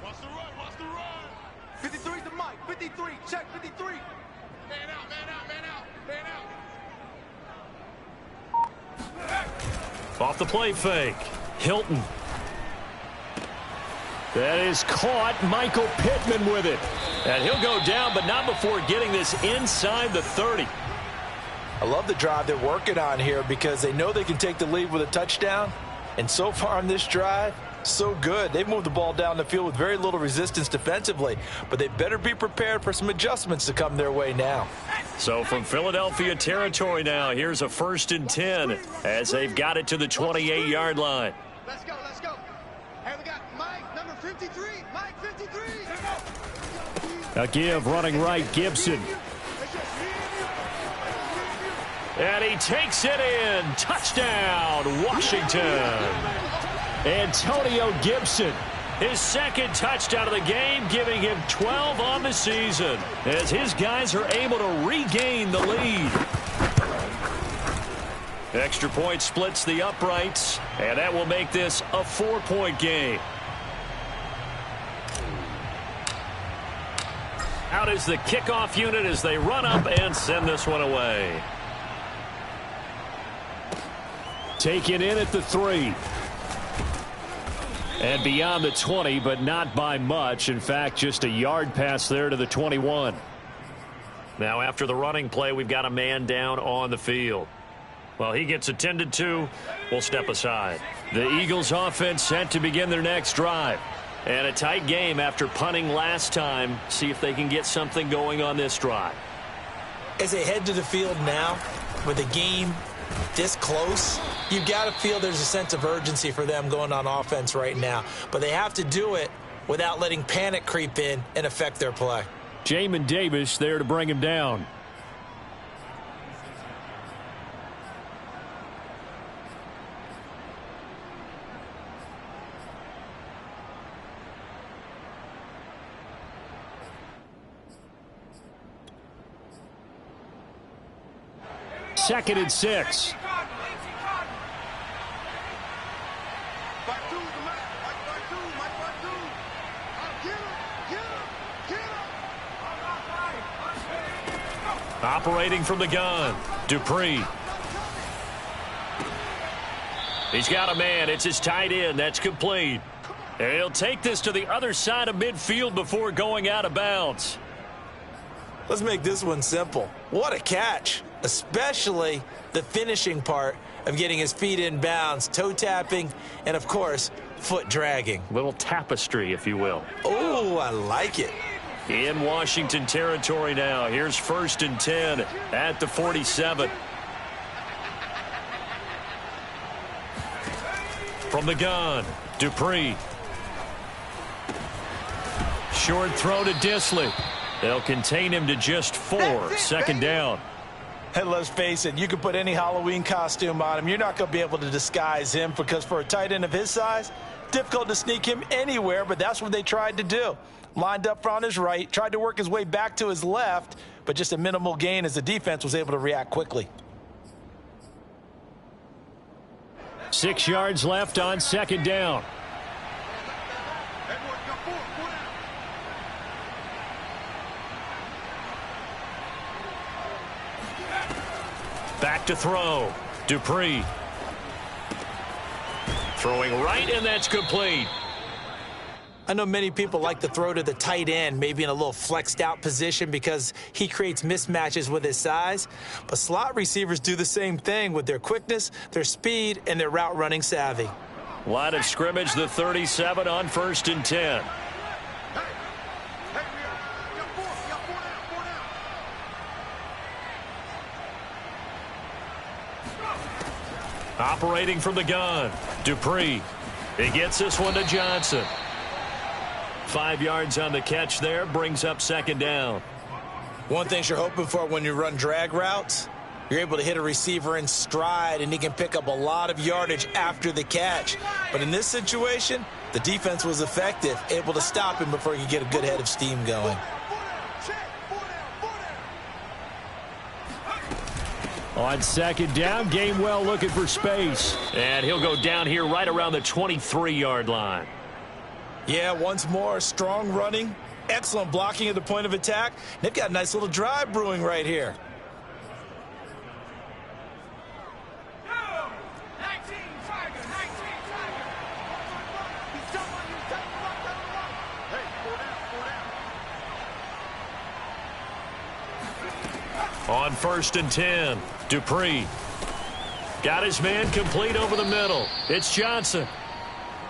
Watch the run, watch the run. 53's the mic, 53, check 53. Man out, man out, man out, man out. Off the play fake. Hilton. That is caught. Michael Pittman with it. And he'll go down, but not before getting this inside the 30. I love the drive they're working on here because they know they can take the lead with a touchdown. And so far on this drive, so good. They've moved the ball down the field with very little resistance defensively, but they better be prepared for some adjustments to come their way now. So from Philadelphia territory now, here's a 1st and 10 as they've got it to the 28-yard line. Let's go, let's go. Hey, we got Mike, number 53. Mike, 53. A give running right, Gibson. And he takes it in. Touchdown, Washington. Antonio Gibson, his 2nd touchdown of the game, giving him 12 on the season as his guys are able to regain the lead. Extra point splits the uprights, and that will make this a 4-point game. Out is the kickoff unit as they run up and send this one away. Taken in at the 3. And beyond the 20, but not by much. In fact, just a yard pass there to the 21. Now, after the running play, we've got a man down on the field. Well, he gets attended to. We'll step aside. The Eagles offense set to begin their next drive. And a tight game after punting last time. See if they can get something going on this drive. As they head to the field now with the game this close, you've got to feel there's a sense of urgency for them going on offense right now. But they have to do it without letting panic creep in and affect their play. Jamin Davis there to bring him down. Second and 6. Operating from the gun, Dupree. He's got a man. It's his tight end. That's complete. And he'll take this to the other side of midfield before going out of bounds. Let's make this one simple. What a catch, especially the finishing part of getting his feet in bounds, toe tapping, and, of course, foot dragging. Little tapestry, if you will. Oh, I like it. In Washington territory now. Here's 1st and 10 at the 47. From the gun, Dupree. Short throw to Disley. They'll contain him to just 4. 2nd down. And let's face it, you can put any Halloween costume on him. You're not going to be able to disguise him because for a tight end of his size, difficult to sneak him anywhere, but that's what they tried to do. Lined up on his right, tried to work his way back to his left, but just a minimal gain as the defense was able to react quickly. 6 yards left on 2nd down. Back to throw. Dupree. Throwing right, and that's complete. I know many people like to throw to the tight end, maybe in a little flexed out position because he creates mismatches with his size. But slot receivers do the same thing with their quickness, their speed, and their route running savvy. Line of scrimmage, the 37 on 1st and 10. Operating from the gun, Dupree. He gets this one to Johnson. 5 yards on the catch there, brings up 2nd down. One thing you're hoping for when you run drag routes, you're able to hit a receiver in stride, and he can pick up a lot of yardage after the catch. But in this situation, the defense was effective, able to stop him before he could get a good head of steam going. On 2nd down, Gainwell looking for space. And he'll go down here right around the 23-yard line. Yeah, once more, strong running, excellent blocking at the point of attack. They've got a nice little drive brewing right here. On 1st and 10, Dupree. Got his man complete over the middle. It's Johnson.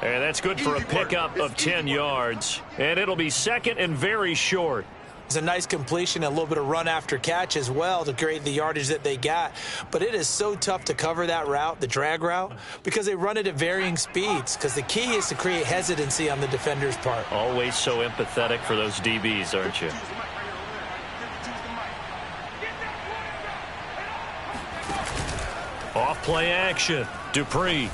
And that's good for a pickup of 10 yards. And it'll be 2nd and very short. It's a nice completion, a little bit of run after catch as well to create the yardage that they got. But it is so tough to cover that route, the drag route, because they run it at varying speeds. Because the key is to create hesitancy on the defender's part. Always so empathetic for those DBs, aren't you? Off play action. Dupree.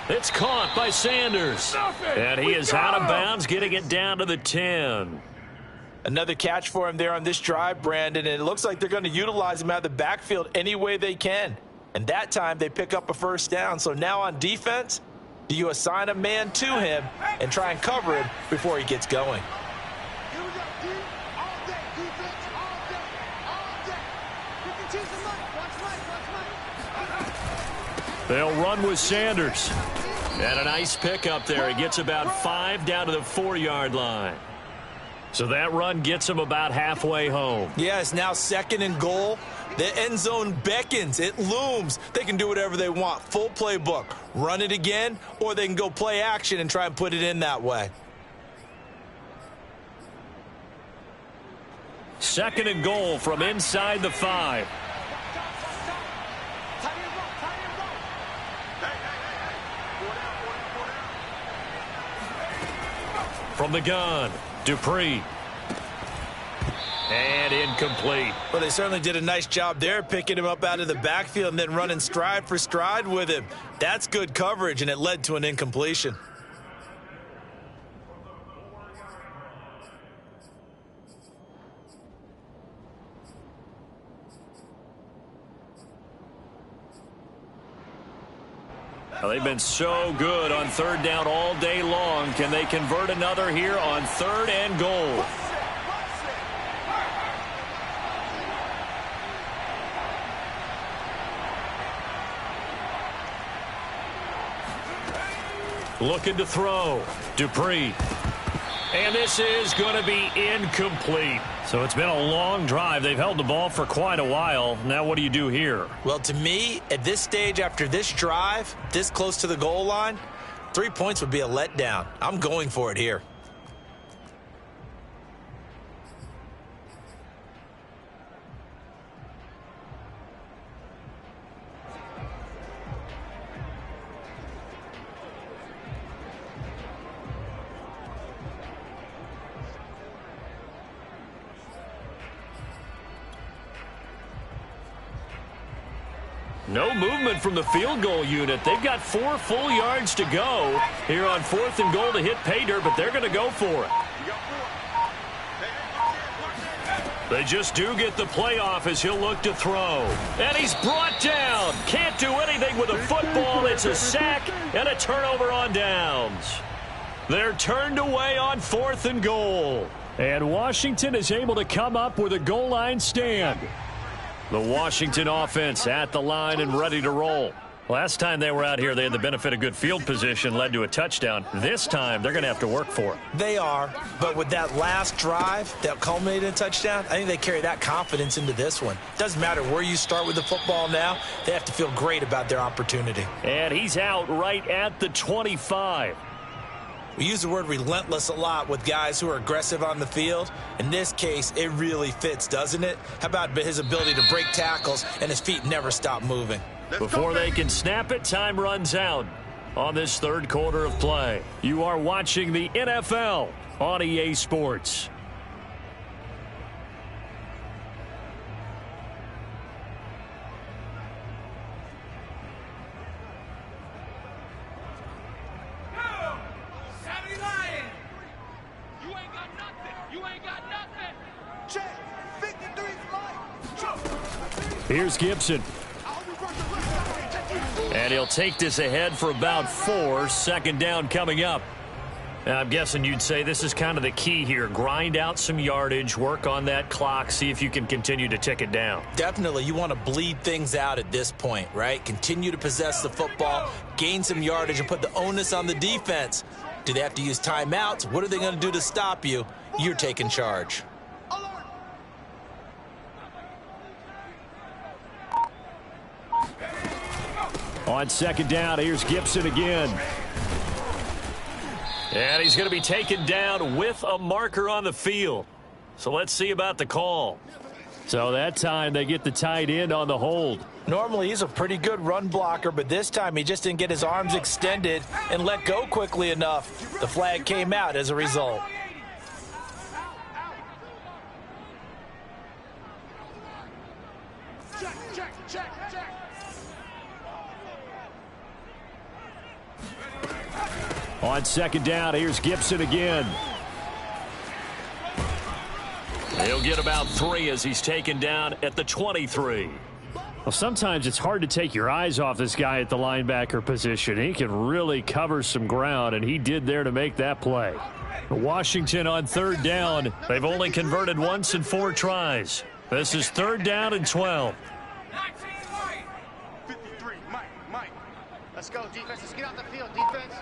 It's caught by Sanders. And he is out of bounds, getting it down to the 10. Another catch for him there on this drive, Brandon, and it looks like they're going to utilize him out of the backfield any way they can. And that time they pick up a 1st down. So now on defense, do you assign a man to him and try and cover him before he gets going? They'll run with Sanders. And a nice pickup there. He gets about 5 down to the 4-yard line. So that run gets him about halfway home. Yeah, it's now 2nd and goal. The end zone beckons. It looms. They can do whatever they want. Full playbook. Run it again, or they can go play action and try and put it in that way. 2nd and goal from inside the 5. From the gun, Dupree. And incomplete. Well, they certainly did a nice job there, picking him up out of the backfield and then running stride for stride with him. That's good coverage, and it led to an incompletion. Well, they've been so good on 3rd down all day long. Can they convert another here on 3rd and goal? Looking to throw. Dupree. And this is going to be incomplete. So it's been a long drive. They've held the ball for quite a while. Now what do you do here? Well, to me, at this stage after this drive, this close to the goal line, 3 points would be a letdown. I'm going for it here. No movement from the field goal unit. They've got 4 full yards to go here on 4th and goal to hit pay dirt, but they're going to go for it. They just do get the playoff as he'll look to throw. And he's brought down. Can't do anything with a football. It's a sack and a turnover on downs. They're turned away on 4th and goal. And Washington is able to come up with a goal line stand. The Washington offense at the line and ready to roll. Last time they were out here, they had the benefit of good field position, led to a touchdown. This time, they're going to have to work for it. They are, but with that last drive that culminated in a touchdown, I think they carry that confidence into this one. Doesn't matter where you start with the football now, they have to feel great about their opportunity. And he's out right at the 25. We use the word relentless a lot with guys who are aggressive on the field. In this case, it really fits, doesn't it? How about his ability to break tackles and his feet never stop moving? Before they can snap it, time runs out on this third quarter of play. You are watching the NFL on EA Sports. Here's Gibson. And he'll take this ahead for about 4. Second down coming up. Now, I'm guessing you'd say this is kind of the key here. Grind out some yardage, work on that clock, see if you can continue to tick it down. Definitely. You want to bleed things out at this point, right? Continue to possess the football, gain some yardage, and put the onus on the defense. Do they have to use timeouts? What are they going to do to stop you? You're taking charge. On second down, here's Gibson again. And he's going to be taken down with a marker on the field. So let's see about the call. So that time they get the tight end on the hold. Normally he's a pretty good run blocker, but this time he just didn't get his arms extended and let go quickly enough. The flag came out as a result. On second down, here's Gibson again. He'll get about 3 as he's taken down at the 23. Well, sometimes it's hard to take your eyes off this guy at the linebacker position. He can really cover some ground, and he did there to make that play. Washington on third down. They've only converted once in 4 tries. This is third down and 12. 53, Mike. Let's go, defense. Let's get out the field, defense.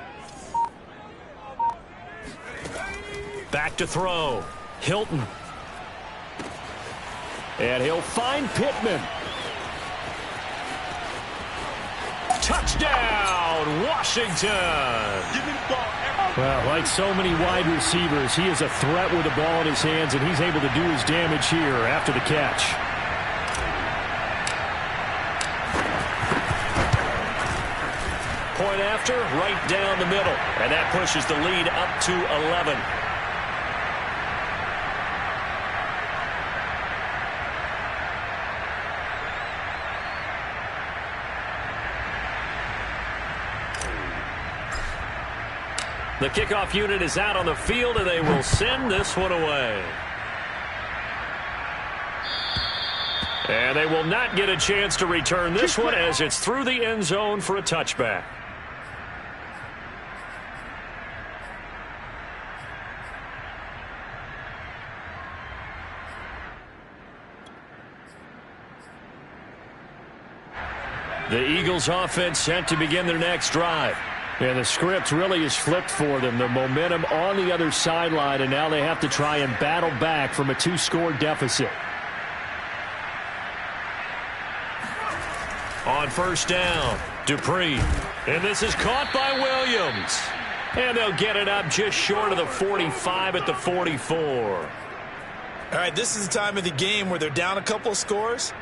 Back to throw. Hilton. And he'll find Pittman. Touchdown, Washington. Give me the ball. Well, like so many wide receivers, he is a threat with the ball in his hands, and he's able to do his damage here after the catch. Point after, right down the middle. And that pushes the lead up to 11. The kickoff unit is out on the field, and they will send this one away. And they will not get a chance to return this one as it's through the end zone for a touchback. The Eagles offense set to begin their next drive. And the script really is flipped for them. The momentum on the other sideline, and now they have to try and battle back from a 2-score deficit. On first down, Dupree. And this is caught by Williams. And they'll get it up just short of the 45 at the 44. All right, this is the time of the game where they're down a couple of scores,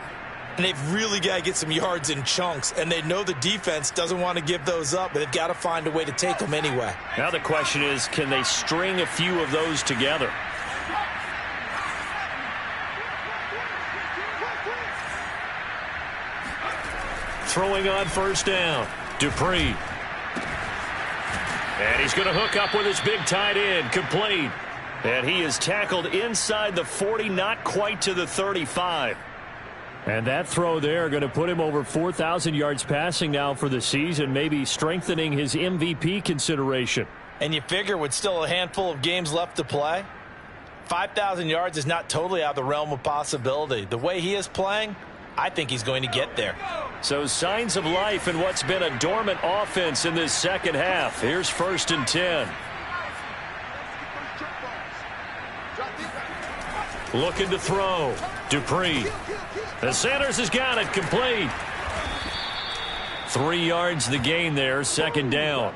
and they've really got to get some yards in chunks, and they know the defense doesn't want to give those up, but they've got to find a way to take them anyway. Now the question is, can they string a few of those together? Throwing on first down, Dupree. And he's going to hook up with his big tight end, complete. And he is tackled inside the 40, not quite to the 35. And that throw there going to put him over 4,000 yards passing now for the season, maybe strengthening his MVP consideration. And you figure with still a handful of games left to play, 5,000 yards is not totally out of the realm of possibility. The way he is playing, I think he's going to get there. So signs of life in what's been a dormant offense in this second half. Here's 1st and 10. Looking to throw. Dupree. The Sanders has got it complete. 3 yards the gain there, 2nd down.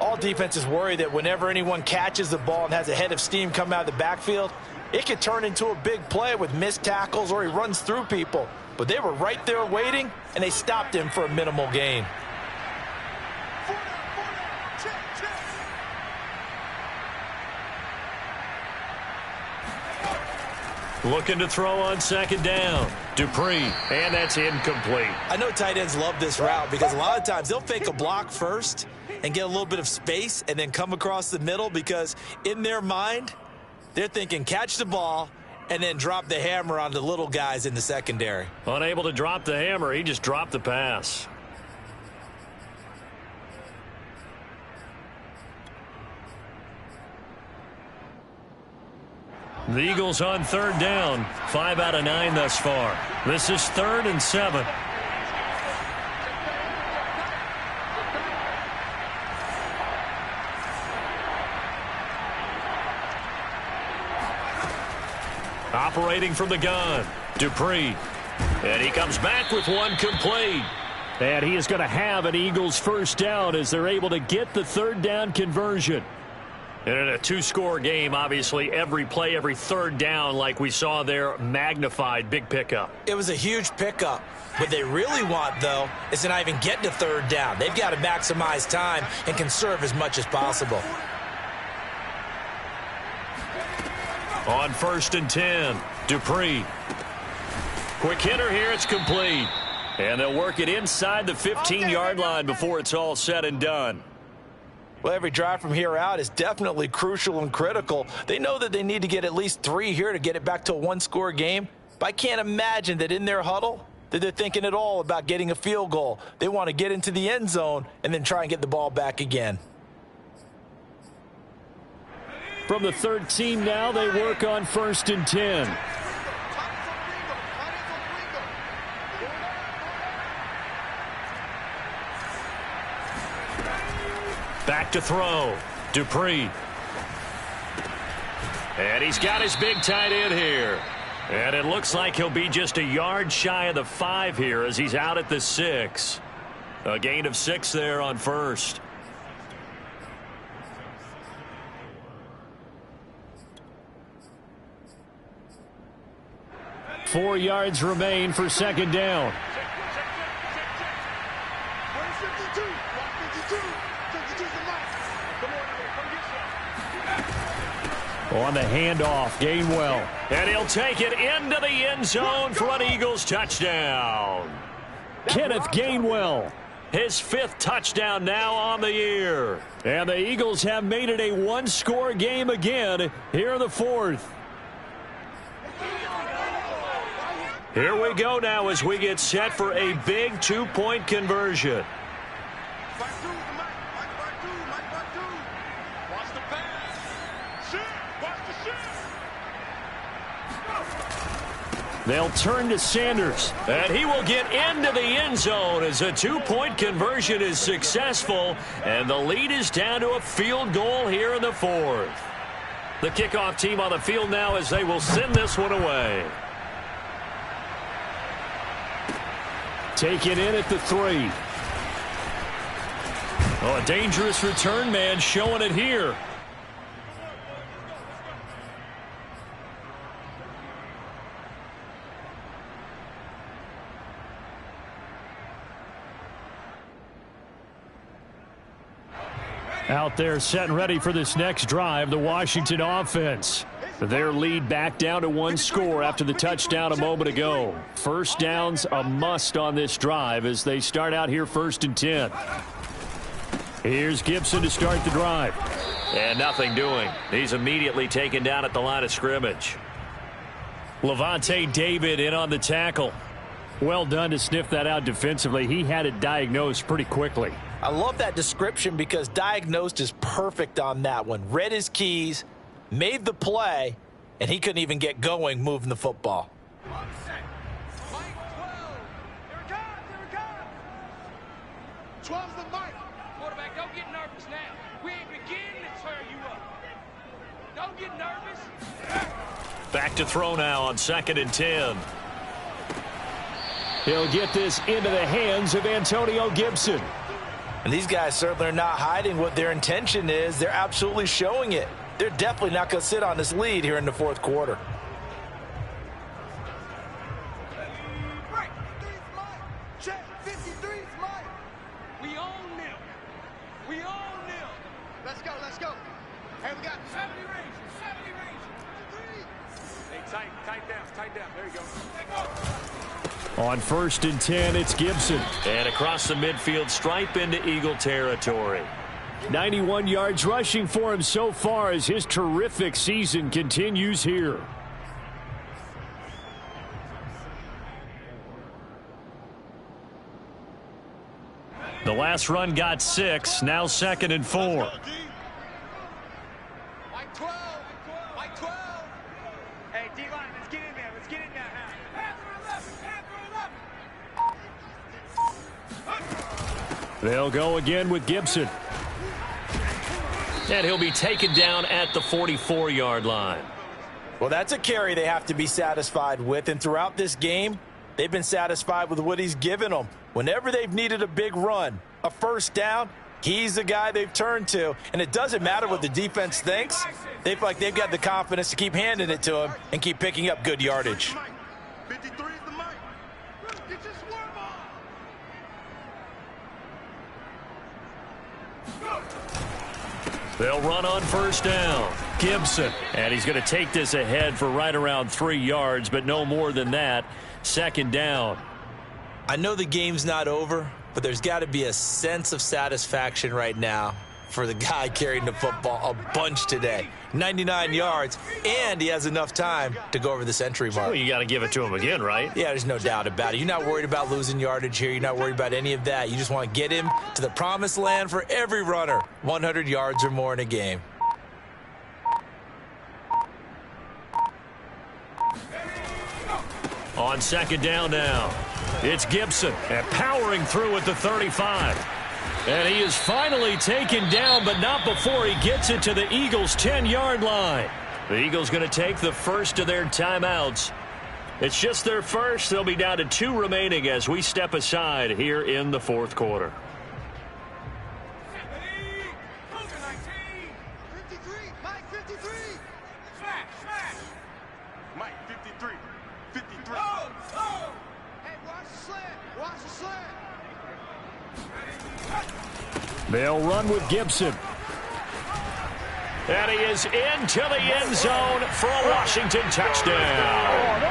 All defenses worry that whenever anyone catches the ball and has a head of steam come out of the backfield, it could turn into a big play with missed tackles or he runs through people. But they were right there waiting, and they stopped him for a minimal gain. Looking to throw on 2nd down. Dupree, and that's incomplete. I know tight ends love this route because a lot of times they'll fake a block first and get a little bit of space and then come across the middle because in their mind, they're thinking catch the ball and then drop the hammer on the little guys in the secondary. Unable to drop the hammer, he just dropped the pass. The Eagles on 3rd down. 5 out of 9 thus far. This is 3rd and 7. Operating from the gun, Dupree. And he comes back with one complete. And he is going to have an Eagles 1st down as they're able to get the 3rd down conversion. And in a 2-score game, obviously, every play, every 3rd down, like we saw there, magnified. Big pickup. It was a huge pickup. What they really want, though, is to not even get to 3rd down. They've got to maximize time and conserve as much as possible. On 1st and 10, Dupree. Quick hitter here, it's complete. And they'll work it inside the 15-yard line before it's all said and done. Well, every drive from here out is definitely crucial and critical. They know that they need to get at least 3 here to get it back to a 1-score game. But I can't imagine that in their huddle that they're thinking at all about getting a field goal. They want to get into the end zone and then try and get the ball back again. From the 13 now, they work on 1st and 10. Back to throw. Dupree. And he's got his big tight end here. And it looks like he'll be just a yard shy of the 5 here as he's out at the 6. A gain of 6 there on 1st. Four yards remain for 2nd down. On the handoff, Gainwell. And he'll take it into the end zone for an Eagles touchdown. Kenneth Gainwell, his 5th touchdown now on the year. And the Eagles have made it a 1-score game again here in the 4th. Here we go now as we get set for a big 2-point conversion. They'll turn to Sanders, and he will get into the end zone as a 2-point conversion is successful, and the lead is down to a field goal here in the 4th. The kickoff team on the field now as they will send this one away. Taken in at the 3. Oh, a dangerous return man showing it here. Out there set and ready for this next drive, the Washington offense. Their lead back down to 1 score after the touchdown a moment ago. 1st down's a must on this drive as they start out here 1st and 10. Here's Gibson to start the drive. And nothing doing. He's immediately taken down at the line of scrimmage. Levante David in on the tackle. Well done to sniff that out defensively. He had it diagnosed pretty quickly. I love that description because diagnosed is perfect on that one. Read his keys, made the play, and he couldn't even get going moving the football. 12's the mic. Quarterback, don't get nervous now. We ain't beginning to turn you up. Don't get nervous. Back to throw now on 2nd and 10. He'll get this into the hands of Antonio Gibson. And these guys certainly are not hiding what their intention is. They're absolutely showing it. They're definitely not going to sit on this lead here in the 4th quarter. Check, 53's Mike. We own them. We own them. Let's go, let's go. Hey, we got 70 range, 70 range. Hey, tight down. There you go. On 1st and 10, it's Gibson. And across the midfield stripe into Eagle territory. 91 yards rushing for him so far as his terrific season continues here. The last run got 6, now 2nd and 4. Mike 12. Mike 12. Hey, D-line, let's get in there. Let's get in there now. Panther 11. They'll go again with Gibson. And he'll be taken down at the 44-yard line. Well, that's a carry they have to be satisfied with. And throughout this game, they've been satisfied with what he's given them. Whenever they've needed a big run, a first down, he's the guy they've turned to. And it doesn't matter what the defense thinks. They feel like they've got the confidence to keep handing it to him and keep picking up good yardage. 53 is the mic. Get your swerve on. They'll run on 1st down. Gibson. And he's going to take this ahead for right around 3 yards, but no more than that. 2nd down. I know the game's not over, but there's got to be a sense of satisfaction right now for the guy carrying the football a bunch today. 99 yards, and he has enough time to go over the century mark. Well, you got to give it to him again, right? Yeah, there's no doubt about it. You're not worried about losing yardage here. You're not worried about any of that. You just want to get him to the promised land for every runner. 100 yards or more in a game. On 2nd down now, it's Gibson and powering through at the 35. And he is finally taken down, but not before he gets it to the Eagles' 10-yard line. The Eagles going to take the first of their timeouts. It's just their first. They'll be down to 2 remaining as we step aside here in the 4th quarter. 53, Mike 53. Smash. Mike 53. 53. Oh. Hey, watch the slant. Watch the slant. They'll run with Gibson. And he is into the end zone for a Washington touchdown.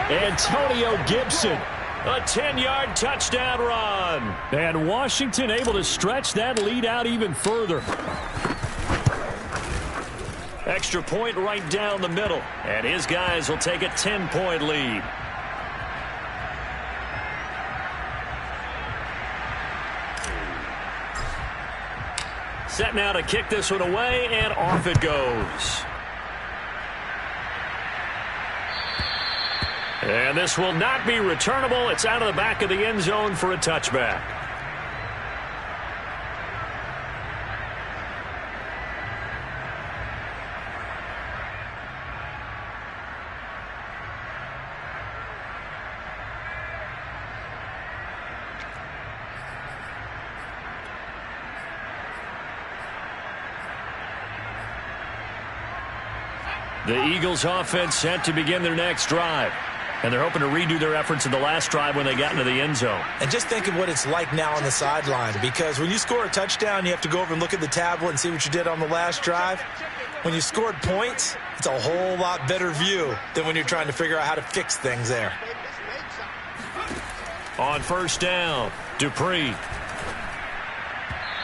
Antonio Gibson, a 10-yard touchdown run. And Washington able to stretch that lead out even further. Extra point right down the middle. And his guys will take a 10-point lead. Set now to kick this one away, and off it goes. And this will not be returnable. It's out of the back of the end zone for a touchback. The Eagles offense set to begin their next drive. And they're hoping to redo their efforts in the last drive when they got into the end zone. And just think of what it's like now on the sideline, because when you score a touchdown, you have to go over and look at the tablet and see what you did on the last drive. When you scored points, it's a whole lot better view than when you're trying to figure out how to fix things there. On 1st down, Dupree.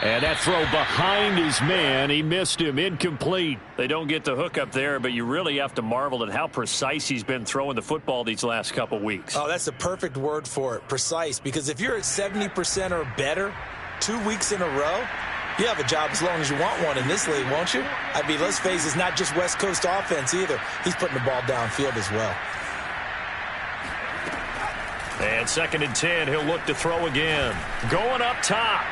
And that throw behind his man, he missed him, incomplete. They don't get the hook up there, but you really have to marvel at how precise he's been throwing the football these last couple weeks. Oh, that's the perfect word for it, precise, because if you're at 70% or better 2 weeks in a row, you have a job as long as you want one in this league, won't you? I mean, let's face it, it's not just West Coast offense either. He's putting the ball downfield as well. And 2nd and 10, he'll look to throw again. Going up top.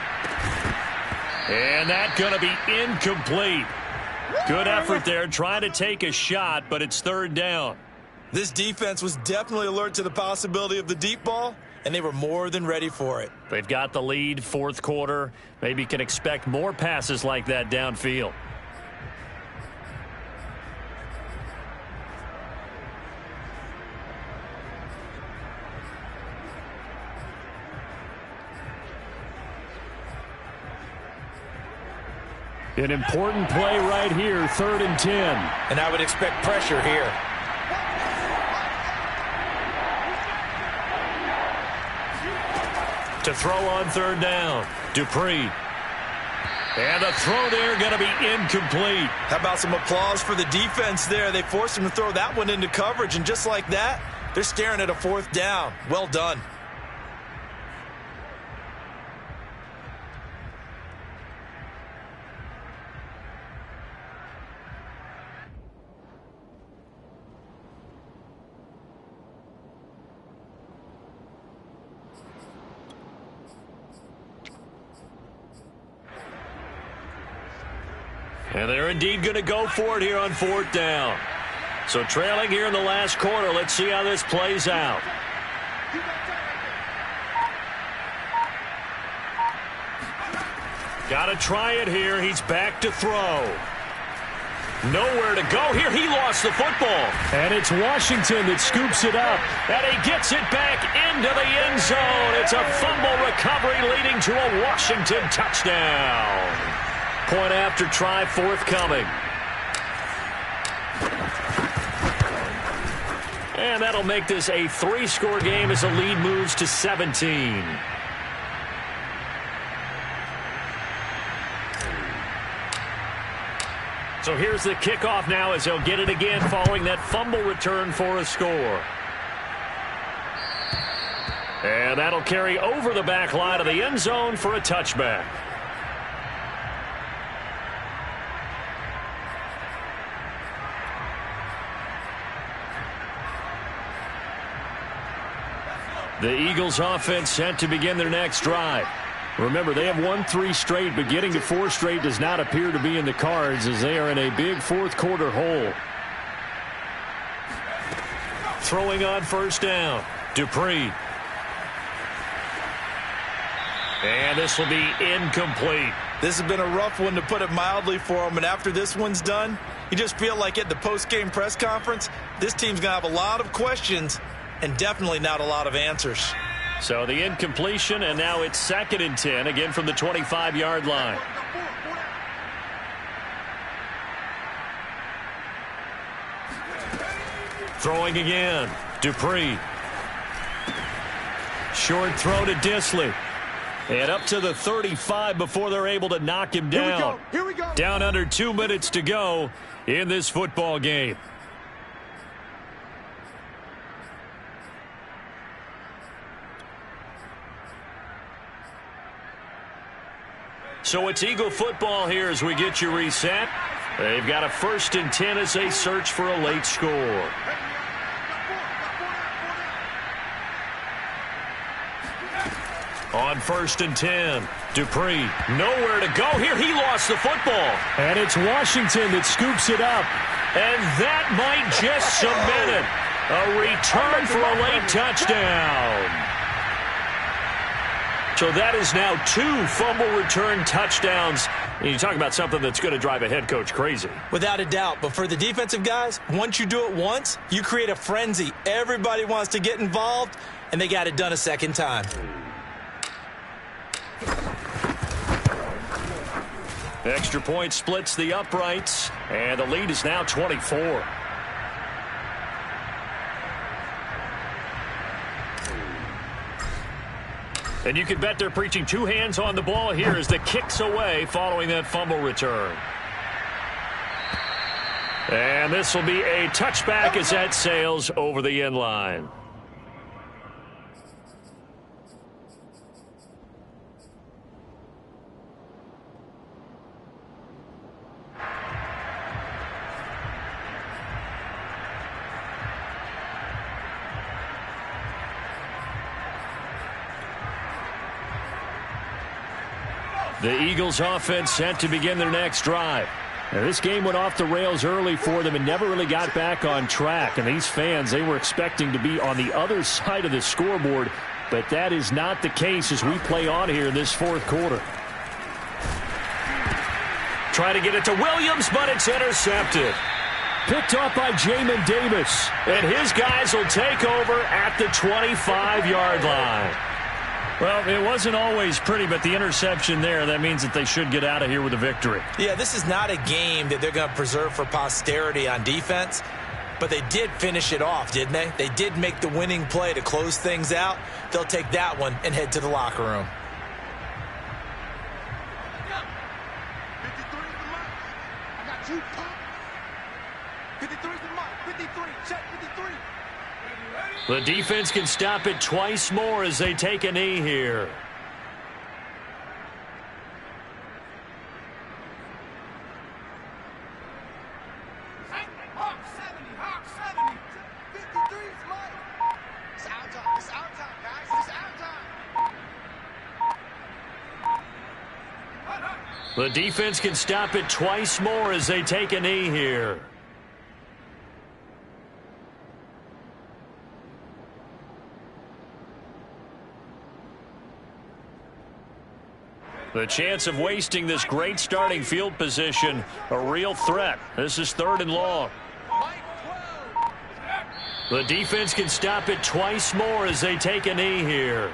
And that's going to be incomplete. Good effort there trying to take a shot, but it's third down. This defense was definitely alert to the possibility of the deep ball, and they were more than ready for it. They've got the lead, fourth quarter. Maybe can expect more passes like that downfield. An important play right here, 3rd and 10. And I would expect pressure here. To throw on 3rd down, Dupree. And the throw there going to be incomplete. How about some applause for the defense there? They forced him to throw that one into coverage, and just like that, they're staring at a 4th down. Well done. And they're indeed going to go for it here on 4th down. So trailing here in the last quarter. Let's see how this plays out. Got to try it here. He's back to throw. Nowhere to go here. He lost the football. And it's Washington that scoops it up. And he gets it back into the end zone. It's a fumble recovery leading to a Washington touchdown. Point after try forthcoming. And that'll make this a 3-score game as the lead moves to 17. So here's the kickoff now as they'll get it again following that fumble return for a score. And that'll carry over the back line of the end zone for a touchback. The Eagles offense set to begin their next drive. Remember, they have won 3 straight, but getting to 4 straight does not appear to be in the cards as they are in a big fourth quarter hole. Throwing on 1st down, Dupree. And this will be incomplete. This has been a rough one, to put it mildly, for him. And after this one's done, you just feel like at the post-game press conference, this team's going to have a lot of questions and definitely not a lot of answers. So the incompletion, and now it's 2nd and 10, again from the 25-yard line. Throwing again, Dupree. Short throw to Disley. And up to the 35 before they're able to knock him down. Here we go. Down under 2 minutes to go in this football game. So it's Eagle football here as we get you reset. They've got a 1st and 10 as they search for a late score. On 1st and 10, Dupree. Nowhere to go here. He lost the football. And it's Washington that scoops it up. And that might just cement it. A return for a late touchdown. So that is now 2 fumble return touchdowns. And you talk about something that's going to drive a head coach crazy. Without a doubt. But for the defensive guys, once you do it once, you create a frenzy. Everybody wants to get involved, and they got it done a second time. Extra point splits the uprights, and the lead is now 24. And you can bet they're preaching 2 hands on the ball here as the kick's away following that fumble return. And this will be a touchback as that sails over the end line. The Eagles offense set to begin their next drive. Now, this game went off the rails early for them and never really got back on track. And these fans, they were expecting to be on the other side of the scoreboard, but that is not the case as we play on here in this fourth quarter. Try to get it to Williams, but it's intercepted. Picked off by Jamin Davis. And his guys will take over at the 25-yard line. Well, it wasn't always pretty, but the interception there, that means that they should get out of here with a victory. Yeah, this is not a game that they're going to preserve for posterity on defense, but they did finish it off, didn't they? They did make the winning play to close things out. They'll take that one and head to the locker room. 53 is the mark. I got you, pump. 53 is the mark. 53, check 53. The defense can stop it twice more as they take a knee here. Hawk 70, Hawk 70. 53 is Mike. It's our time. It's our time, guys. It's our time. The defense can stop it twice more as they take a knee here. The chance of wasting this great starting field position, a real threat. This is 3rd and long. The defense can stop it twice more as they take a knee here.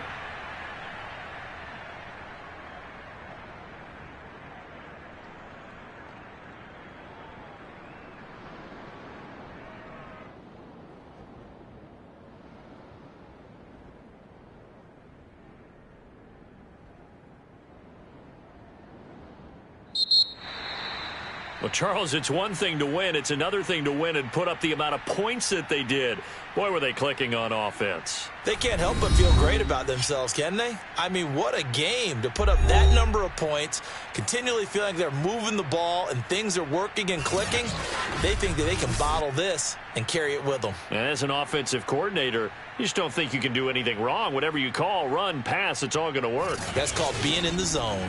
Well, Charles, it's one thing to win. It's another thing to win and put up the amount of points that they did. Boy, were they clicking on offense. They can't help but feel great about themselves, can they? I mean, what a game to put up that number of points, continually feeling like they're moving the ball and things are working and clicking. They think that they can bottle this and carry it with them. And as an offensive coordinator, you just don't think you can do anything wrong. Whatever you call, run, pass, it's all going to work. That's called being in the zone.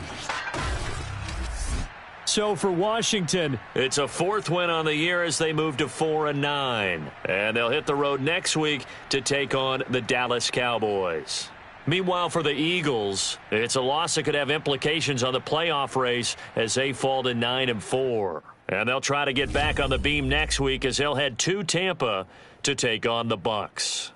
So for Washington, it's a 4th win on the year as they move to 4-9. And they'll hit the road next week to take on the Dallas Cowboys. Meanwhile, for the Eagles, it's a loss that could have implications on the playoff race as they fall to 9-4. And they'll try to get back on the beam next week as they'll head to Tampa to take on the Bucs.